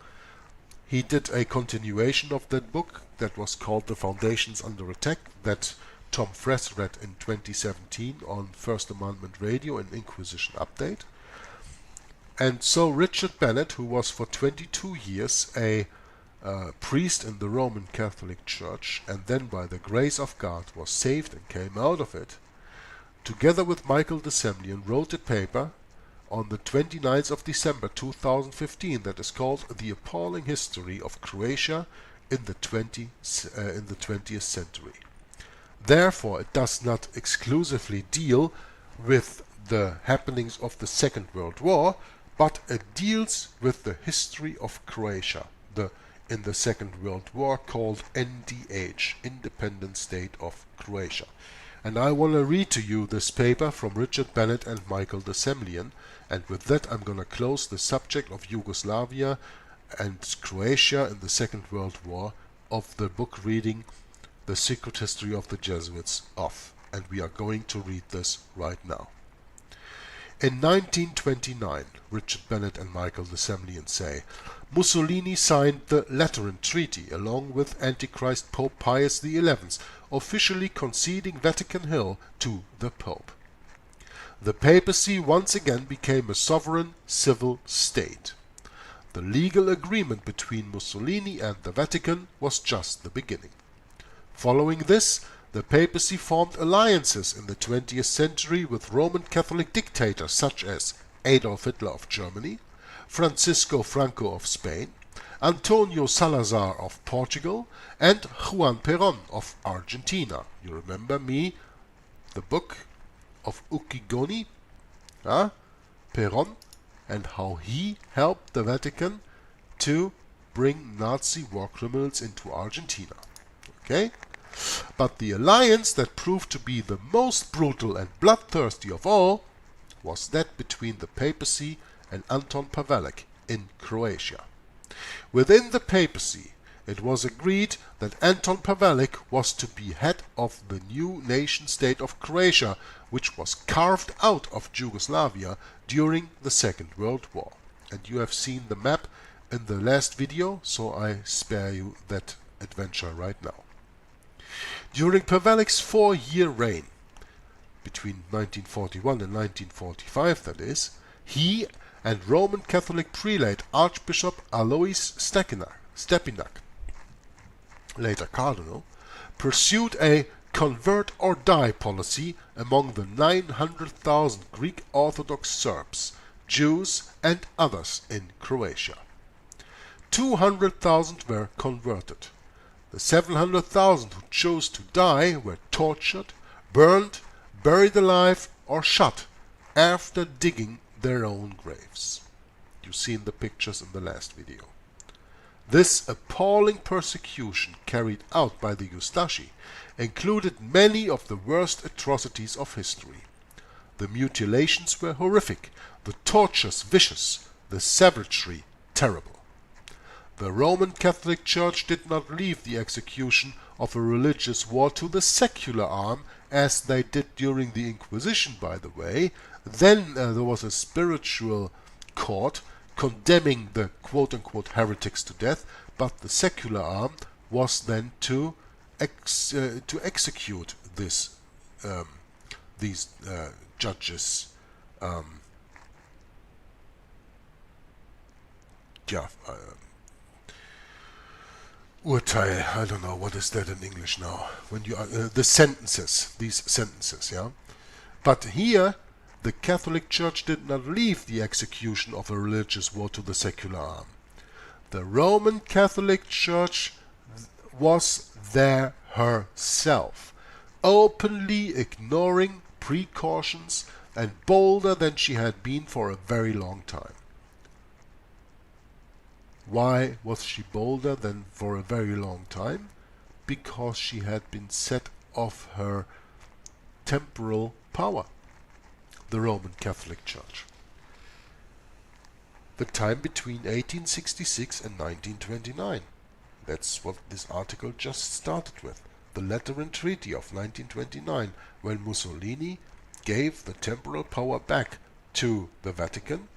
He did a continuation of that book that was called The Foundations Under Attack, that Tom Fress read in 2017 on First Amendment Radio and Inquisition Update. And so Richard Bennett, who was for 22 years a priest in the Roman Catholic Church, and then by the grace of God was saved and came out of it, together with Michael de Semlyen wrote a paper on the 29th of December 2015 that is called The Appaling History of Croatia in the 20th century. Therefore, it does not exclusively deal with the happenings of the Second World War, but it deals with the history of Croatia, in the Second World War, called NDH, Independent State of Croatia. And I want to read to you this paper from Richard Bennett and Michael de Semlyen, and with that I'm going to close the subject of Yugoslavia and Croatia in the Second World War of the book reading The Secret History of the Jesuits off. And we are going to read this right now. In 1929, Richard Bennett and Michael de Semlyen say, Mussolini signed the Lateran Treaty along with Antichrist Pope Pius XI, officially conceding Vatican Hill to the Pope. The papacy once again became a sovereign civil state. The legal agreement between Mussolini and the Vatican was just the beginning. Following this, the papacy formed alliances in the 20th century with Roman Catholic dictators such as Adolf Hitler of Germany, Francisco Franco of Spain, Antonio Salazar of Portugal, and Juan Perón of Argentina. You remember me, the book of Ucigoni, Perón, and how he helped the Vatican to bring Nazi war criminals into Argentina. Okay? But the alliance that proved to be the most brutal and bloodthirsty of all was that between the papacy and Anton Pavelic in Croatia. Within the papacy, it was agreed that Anton Pavelic was to be head of the new nation-state of Croatia, which was carved out of Yugoslavia during the Second World War. And you have seen the map in the last video, so I spare you that adventure right now. During Pavelic's 4-year reign, between 1941 and 1945 that is, he and Roman Catholic prelate Archbishop Alois Stepinac, later cardinal, pursued a convert or die policy among the 900,000 Greek Orthodox Serbs, Jews and others in Croatia. 200,000 were converted. The 700,000 who chose to die were tortured, burned, buried alive or shot after digging their own graves. You've seen the pictures in the last video. This appalling persecution carried out by the Ustashi included many of the worst atrocities of history. The mutilations were horrific, the tortures vicious, the savagery terrible. The Roman Catholic Church did not leave the execution of a religious war to the secular arm, as they did during the Inquisition, by the way. Then there was a spiritual court condemning the quote-unquote heretics to death, but the secular arm was then to execute these judges. Urteil, I don't know, what is that in English now? When you the sentences, these sentences, yeah. But here, the Catholic Church did not leave the execution of a religious war to the secular arm. The Roman Catholic Church was there herself, openly ignoring precautions and bolder than she had been for a very long time. Why was she bolder than for a very long time? Because she had been set off her temporal power, the Roman Catholic Church. The time between 1866 and 1929. That's what this article just started with. The Lateran Treaty of 1929, when Mussolini gave the temporal power back to the Vatican,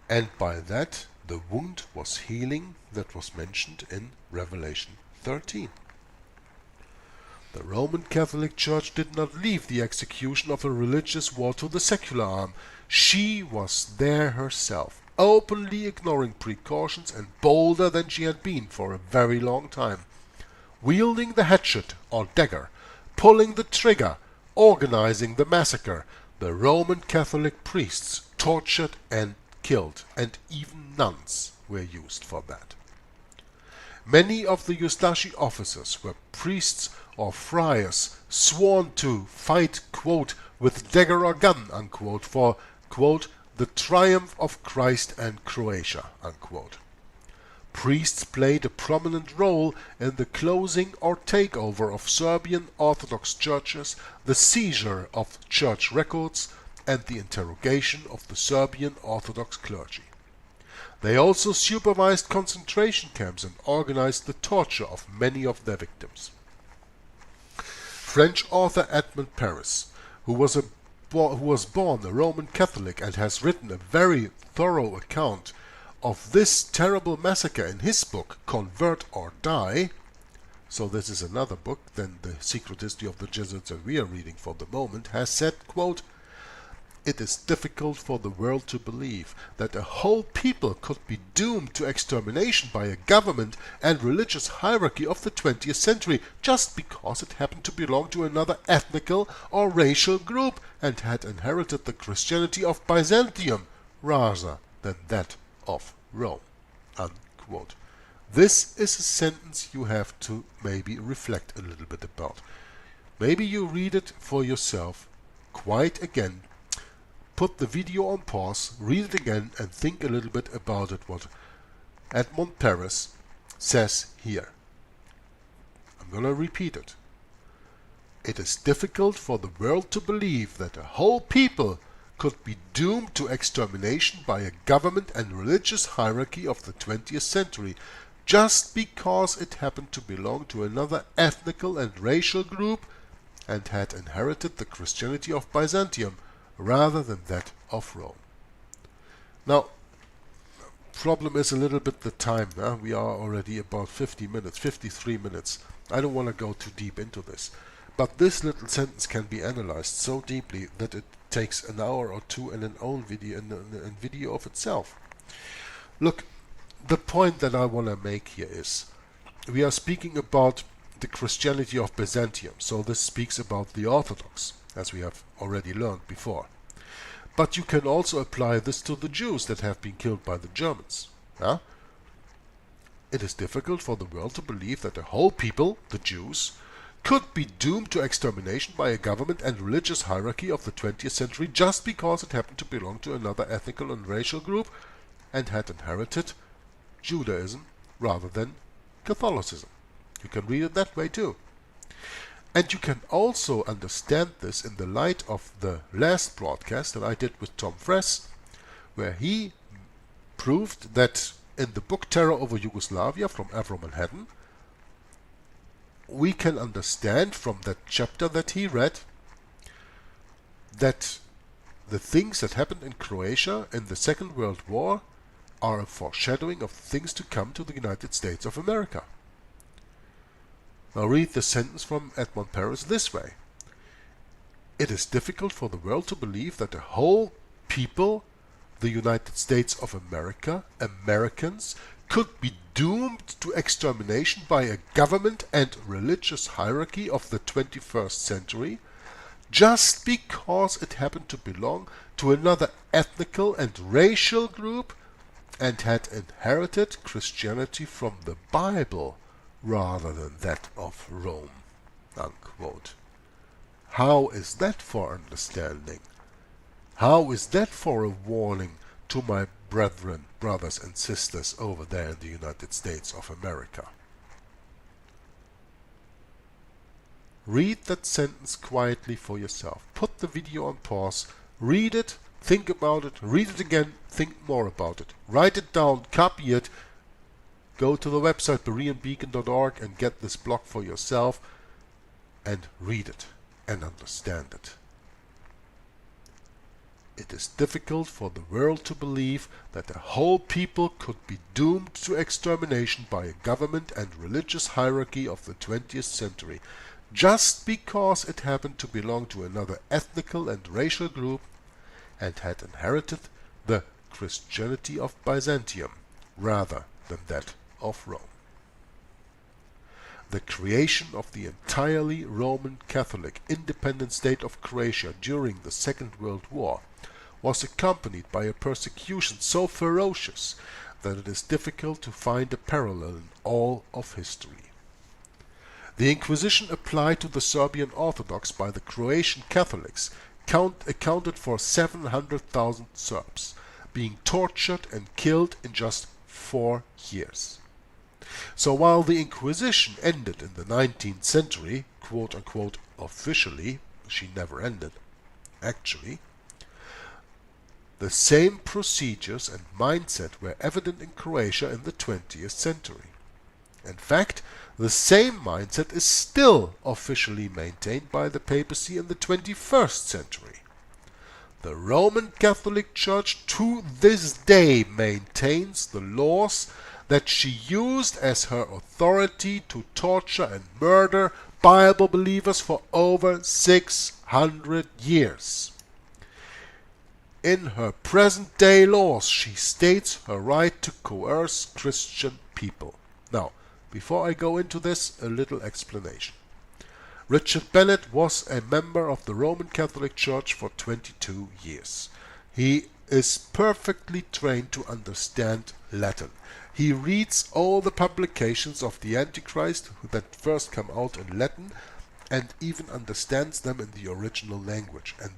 and by that the wound was healing that was mentioned in Revelation 13. The Roman Catholic Church did not leave the execution of a religious war to the secular arm. She was there herself, openly ignoring precautions and bolder than she had been for a very long time, wielding the hatchet or dagger, pulling the trigger, organizing the massacre. The Roman Catholic priests tortured and killed, and even nuns were used for that. Many of the Eustachi officers were priests or friars sworn to fight, quote, with dagger or gun, unquote, for, quote, the triumph of Christ and Croatia, unquote. Priests played a prominent role in the closing or takeover of Serbian Orthodox churches, the seizure of church records, and the interrogation of the Serbian Orthodox clergy. They also supervised concentration camps and organized the torture of many of their victims. French author Edmond Paris, who was born a Roman Catholic and has written a very thorough account of this terrible massacre in his book Convert or Die, so this is another book than the Secret History of the Jesuits that we are reading for the moment, has said, quote, "It is difficult for the world to believe that a whole people could be doomed to extermination by a government and religious hierarchy of the 20th century just because it happened to belong to another ethnical or racial group and had inherited the Christianity of Byzantium rather than that of Rome." Unquote. This is a sentence you have to maybe reflect a little bit about. Maybe you read it for yourself quite again. Put the video on pause, read it again, and think a little bit about it, what Edmond Paris says here. I'm going to repeat it. It is difficult for the world to believe that a whole people could be doomed to extermination by a government and religious hierarchy of the 20th century just because it happened to belong to another ethnical and racial group and had inherited the Christianity of Byzantium rather than that of Rome. Now, problem is a little bit the time. We are already about 50 minutes, 53 minutes. I don't want to go too deep into this. But this little sentence can be analyzed so deeply that it takes an hour or two in an own video, in video of itself. Look, the point that I want to make here is, we are speaking about the Christianity of Byzantium, so this speaks about the Orthodox, as we have already learned before. But you can also apply this to the Jews that have been killed by the Germans. It is difficult for the world to believe that a whole people, the Jews, could be doomed to extermination by a government and religious hierarchy of the 20th century just because it happened to belong to another ethnical and racial group and had inherited Judaism rather than Catholicism. You can read it that way too. And you can also understand this in the light of the last broadcast that I did with Tom Fress, where he proved that in the book Terror over Yugoslavia from Avro Manhattan, we can understand from that chapter that he read that the things that happened in Croatia in the Second World War are a foreshadowing of things to come to the United States of America. Now read the sentence from Edmond Paris this way. It is difficult for the world to believe that a whole people, the United States of America, Americans, could be doomed to extermination by a government and religious hierarchy of the 21st century just because it happened to belong to another ethnical and racial group and had inherited Christianity from the Bible rather than that of Rome. Unquote. How is that for understanding? How is that for a warning to my brethren, brothers and sisters over there in the United States of America? Read that sentence quietly for yourself. Put the video on pause, read it, think about it, read it again, think more about it. Write it down, copy it, go to the website bereanbeacon.org and get this blog for yourself and read it and understand it. It is difficult for the world to believe that a whole people could be doomed to extermination by a government and religious hierarchy of the 20th century just because it happened to belong to another ethnical and racial group and had inherited the Christianity of Byzantium rather than that of Rome. The creation of the entirely Roman Catholic independent state of Croatia during the Second World War was accompanied by a persecution so ferocious that it is difficult to find a parallel in all of history. The Inquisition applied to the Serbian Orthodox by the Croatian Catholics accounted for 700,000 Serbs being tortured and killed in just 4 years. So while the Inquisition ended in the 19th century, quote-unquote officially, she never ended, actually, the same procedures and mindset were evident in Croatia in the 20th century. In fact, the same mindset is still officially maintained by the papacy in the 21st century. The Roman Catholic Church to this day maintains the laws that she used as her authority to torture and murder Bible believers for over 600 years. In her present-day laws, she states her right to coerce Christian people. Now, before I go into this, a little explanation. Richard Bennett was a member of the Roman Catholic Church for 22 years. He is perfectly trained to understand Latin. He reads all the publications of the Antichrist that first come out in Latin and even understands them in the original language. And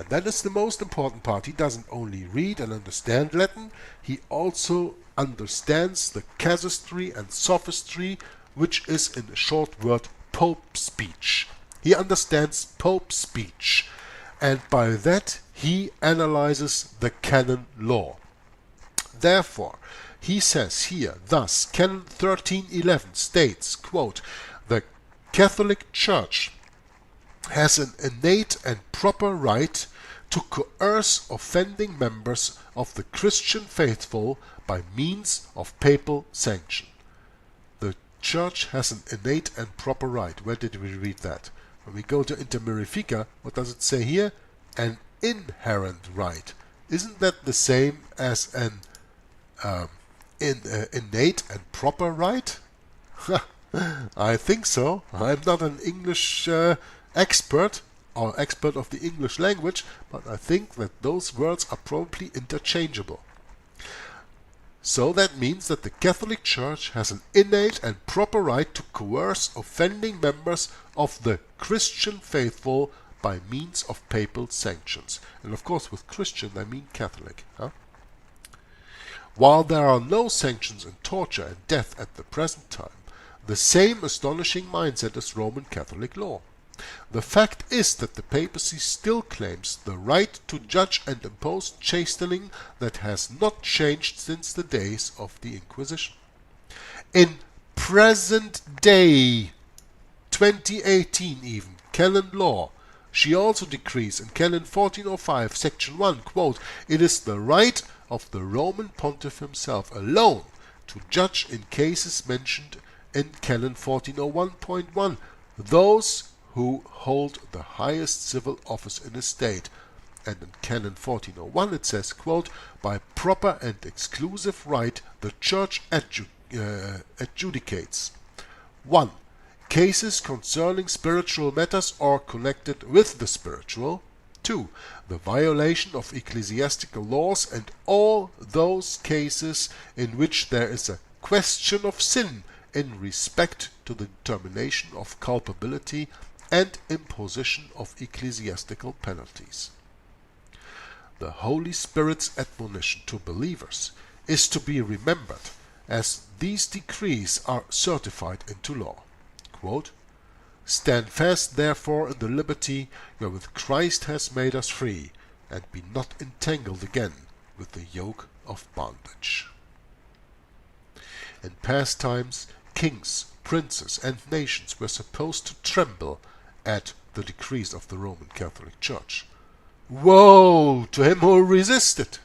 that is the most important part, he doesn't only read and understand Latin, he also understands the casuistry and sophistry, which is in a short word Pope speech. He understands Pope speech, and by that he analyzes the canon law. Therefore, he says here, thus, Canon 1311 states, quote, "The Catholic Church has an innate and proper right to coerce offending members of the Christian faithful by means of papal sanction." The Church has an innate and proper right. Where did we read that? When we go to Inter Mirifica, what does it say here? An inherent right. Isn't that the same as an innate and proper right? I think so. I'm not an English expert or expert of the English language, but I think that those words are probably interchangeable. So that means that the Catholic Church has an innate and proper right to coerce offending members of the Christian faithful by means of papal sanctions. And of course with Christian I mean Catholic. Huh? While there are no sanctions in torture and death at the present time, the same astonishing mindset is Roman Catholic law. The fact is that the papacy still claims the right to judge and impose chastening that has not changed since the days of the Inquisition. In present day, 2018 even, canon law, she also decrees in canon 1405, section 1, quote, "It is the right of the Roman pontiff himself alone to judge in cases mentioned in canon 1401.1 those who hold the highest civil office in a state." And in canon 1401 it says, quote, "By proper and exclusive right the Church adjudicates 1. Cases concerning spiritual matters or connected with the spiritual. 2. The violation of ecclesiastical laws and all those cases in which there is a question of sin in respect to the determination of culpability and imposition of ecclesiastical penalties." The Holy Spirit's admonition to believers is to be remembered as these decrees are certified into law. Quote, "Stand fast therefore in the liberty wherewith Christ has made us free, and be not entangled again with the yoke of bondage." In past times, kings, princes, and nations were supposed to tremble at the decrees of the Roman Catholic Church. Woe to him who resisted!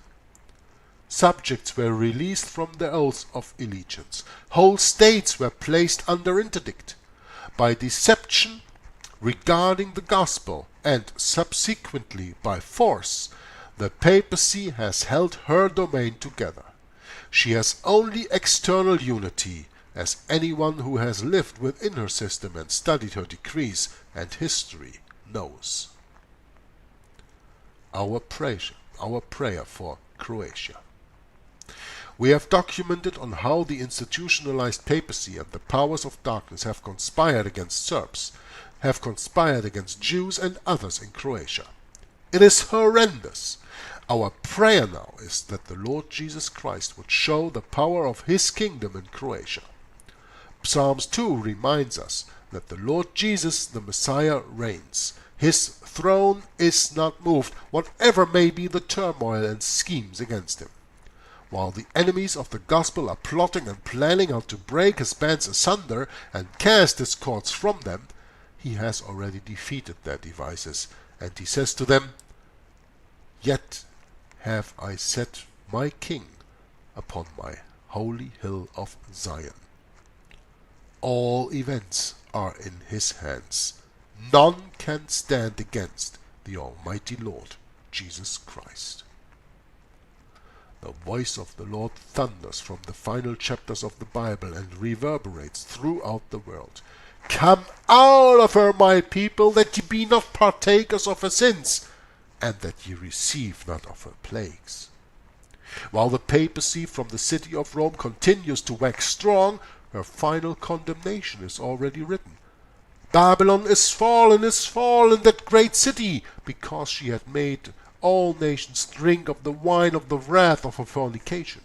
Subjects were released from their oaths of allegiance. Whole states were placed under interdict. By deception regarding the gospel, and subsequently by force, the papacy has held her domain together. She has only external unity, as anyone who has lived within her system and studied her decrees and history knows. Our prayer for Croatia. We have documented on how the institutionalized papacy and the powers of darkness have conspired against Serbs, have conspired against Jews and others in Croatia. It is horrendous. Our prayer now is that the Lord Jesus Christ would show the power of His kingdom in Croatia. Psalms 2 reminds us that the Lord Jesus, the Messiah, reigns. His throne is not moved, whatever may be the turmoil and schemes against Him. While the enemies of the gospel are plotting and planning how to break His bands asunder and cast His cords from them, He has already defeated their devices, and He says to them, "Yet have I set my King upon my holy hill of Zion." All events are in His hands. None can stand against the Almighty Lord Jesus Christ. The voice of the Lord thunders from the final chapters of the Bible and reverberates throughout the world. "Come out of her, my people, that ye be not partakers of her sins, and that ye receive not of her plagues." While the papacy from the city of Rome continues to wax strong, her final condemnation is already written. "Babylon is fallen, that great city, because she had made all nations drink of the wine of the wrath of her fornication."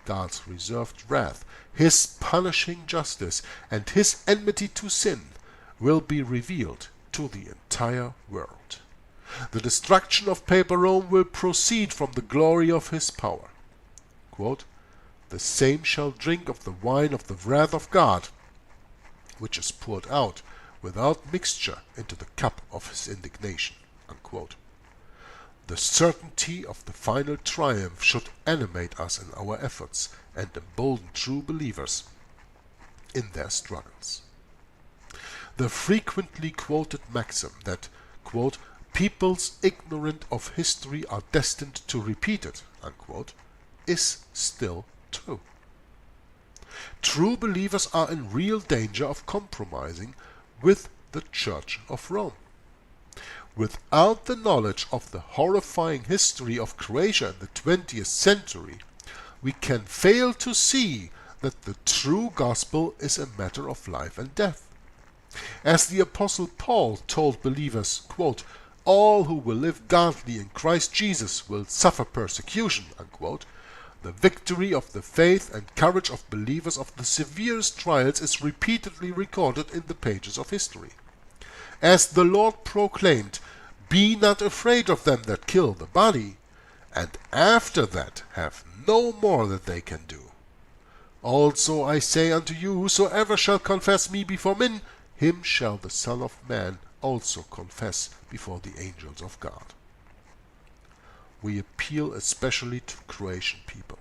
God's reserved wrath, His punishing justice, and His enmity to sin will be revealed to the entire world. The destruction of Papal Rome will proceed from the glory of His power. Quote, "The same shall drink of the wine of the wrath of God, which is poured out without mixture into the cup of His indignation." Unquote. The certainty of the final triumph should animate us in our efforts and embolden true believers in their struggles. The frequently quoted maxim that, quote, "peoples ignorant of history are destined to repeat it," unquote, is still true. True believers are in real danger of compromising with the Church of Rome. Without the knowledge of the horrifying history of Croatia in the 20th century, we can fail to see that the true gospel is a matter of life and death. As the Apostle Paul told believers, quote, "All who will live godly in Christ Jesus will suffer persecution," unquote, the victory of the faith and courage of believers of the severest trials is repeatedly recorded in the pages of history. as the Lord proclaimed, "Be not afraid of them that kill the body, and after that have no more that they can do. Also I say unto you, whosoever shall confess me before men, him shall the Son of Man also confess before the angels of God." We appeal especially to Croatian people.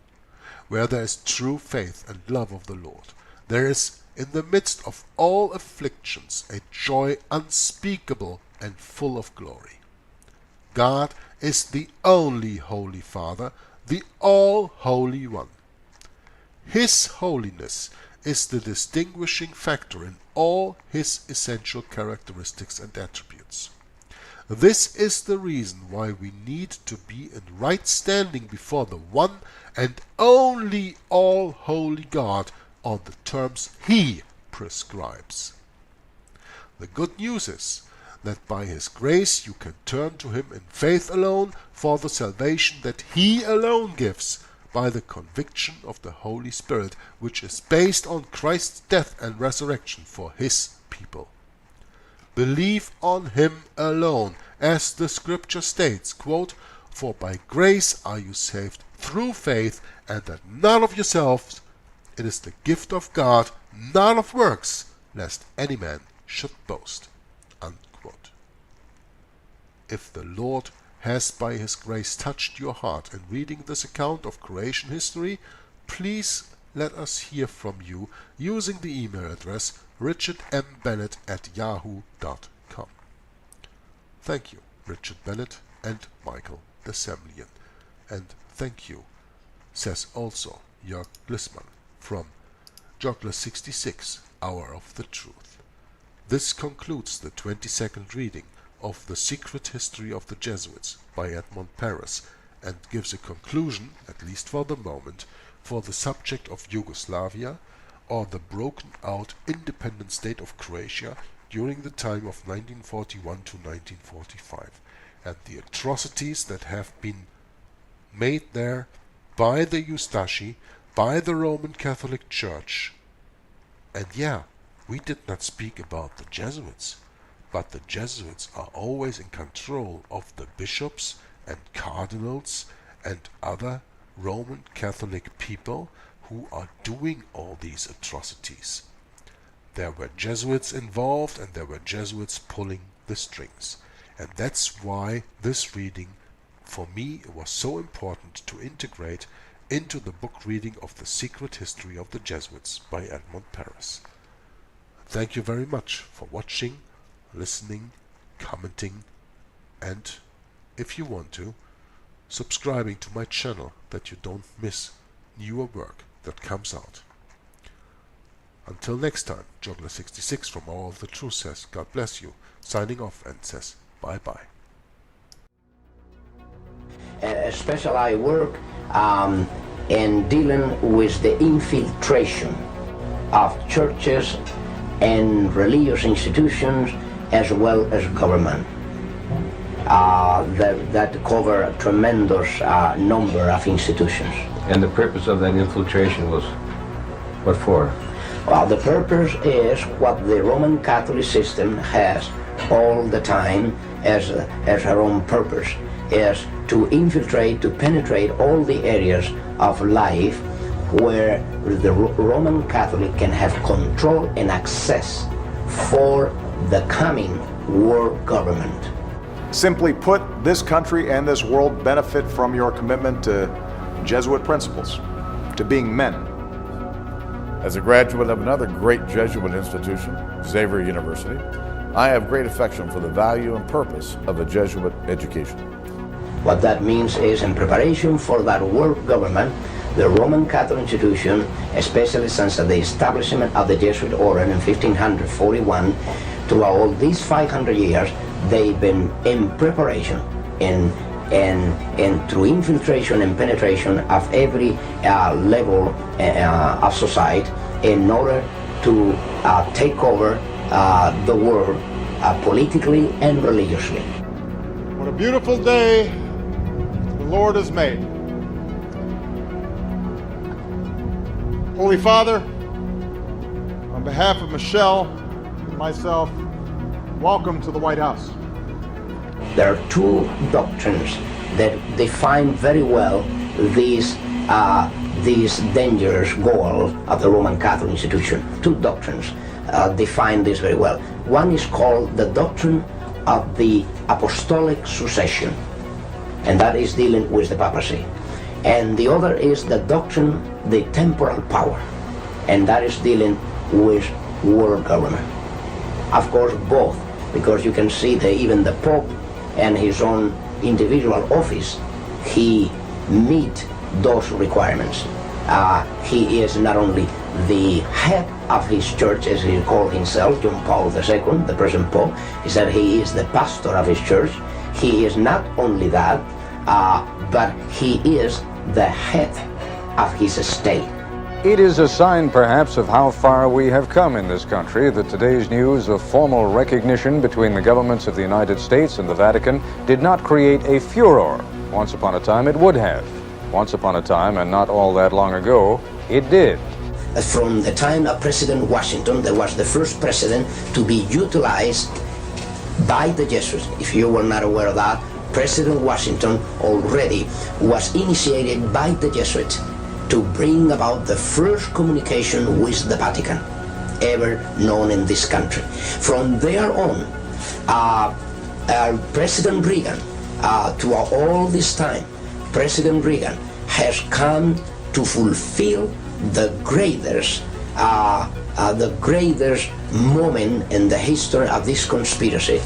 Where there is true faith and love of the Lord, there is in the midst of all afflictions a joy unspeakable and full of glory. God is the only Holy Father, the all-holy one. His holiness is the distinguishing factor in all his essential characteristics and attributes. This is the reason why we need to be in right standing before the one and only all-holy God on the terms he prescribes. The good news is that by his grace you can turn to him in faith alone for the salvation that he alone gives, by the conviction of the Holy Spirit, which is based on Christ's death and resurrection for his people. Believe on him alone, as the scripture states, quote, "For by grace are you saved through faith, and that not of yourselves, it is the gift of God, not of works, lest any man should boast." Unquote. If the Lord has by his grace touched your heart in reading this account of Croatian history, please let us hear from you using the email address richardmbennett@yahoo.com. Thank you, Richard Bennett and Michael the Semlian. And thank you, says also Jörg Glissmann from Joggler 66, Hour of the Truth. This concludes the 22nd reading of The Secret History of the Jesuits by Edmond Paris, and gives a conclusion, at least for the moment, for the subject of Yugoslavia, or the broken out independent state of Croatia during the time of 1941 to 1945, and the atrocities that have been made there by the Ustashi, by the Roman Catholic Church. And yeah, we did not speak about the Jesuits, but the Jesuits are always in control of the bishops and cardinals and other Roman Catholic people who are doing all these atrocities. There were Jesuits involved, and there were Jesuits pulling the strings. And that's why this reading, for me, it was so important to integrate into the book reading of The Secret History of the Jesuits by Edmond Paris. Thank you very much for watching, listening, commenting, and, if you want to, subscribing to my channel that you don't miss newer work that comes out. Until next time, Joggler 66 from Hour of the Truth says, God bless you, signing off and says bye-bye. Especially I work in dealing with the infiltration of churches and religious institutions as well as government. That cover a tremendous number of institutions. And the purpose of that infiltration was what for? Well, the purpose is what the Roman Catholic system has all the time as her own purpose, is to infiltrate, to penetrate all the areas of life where the Roman Catholic can have control and access for the coming world government. Simply put, this country and this world benefit from your commitment to Jesuit principles, to being men. As a graduate of another great Jesuit institution, Xavier University, I have great affection for the value and purpose of a Jesuit education. What that means is, in preparation for that world government, the Roman Catholic institution, especially since the establishment of the Jesuit order in 1541, to all these 500 years, they've been in preparation and through infiltration and penetration of every level of society in order to take over the world politically and religiously. What a beautiful day the Lord has made. Holy Father, on behalf of Michelle and myself, welcome to the White House. There are two doctrines that define very well these dangerous goal of the Roman Catholic institution. Two doctrines define this very well. One is called the doctrine of the apostolic succession, and that is dealing with the papacy. And the other is the doctrine, the temporal power, and that is dealing with world government. Of course, both, because you can see that even the Pope and his own individual office, he meet those requirements. He is not only the head of his church, as he called himself, John Paul II, the present Pope. He said he is the pastor of his church. He is not only that, but he is the head of his state. It is a sign, perhaps, of how far we have come in this country that today's news of formal recognition between the governments of the United States and the Vatican did not create a furor. Once upon a time, it would have. Once upon a time, and not all that long ago, it did. From the time of President Washington, that was the first president to be utilized by the Jesuits. If you were not aware of that, President Washington already was initiated by the Jesuits to bring about the first communication with the Vatican ever known in this country. From there on, President Reagan, to all this time, President Reagan has come to fulfill the greatest moment in the history of this conspiracy.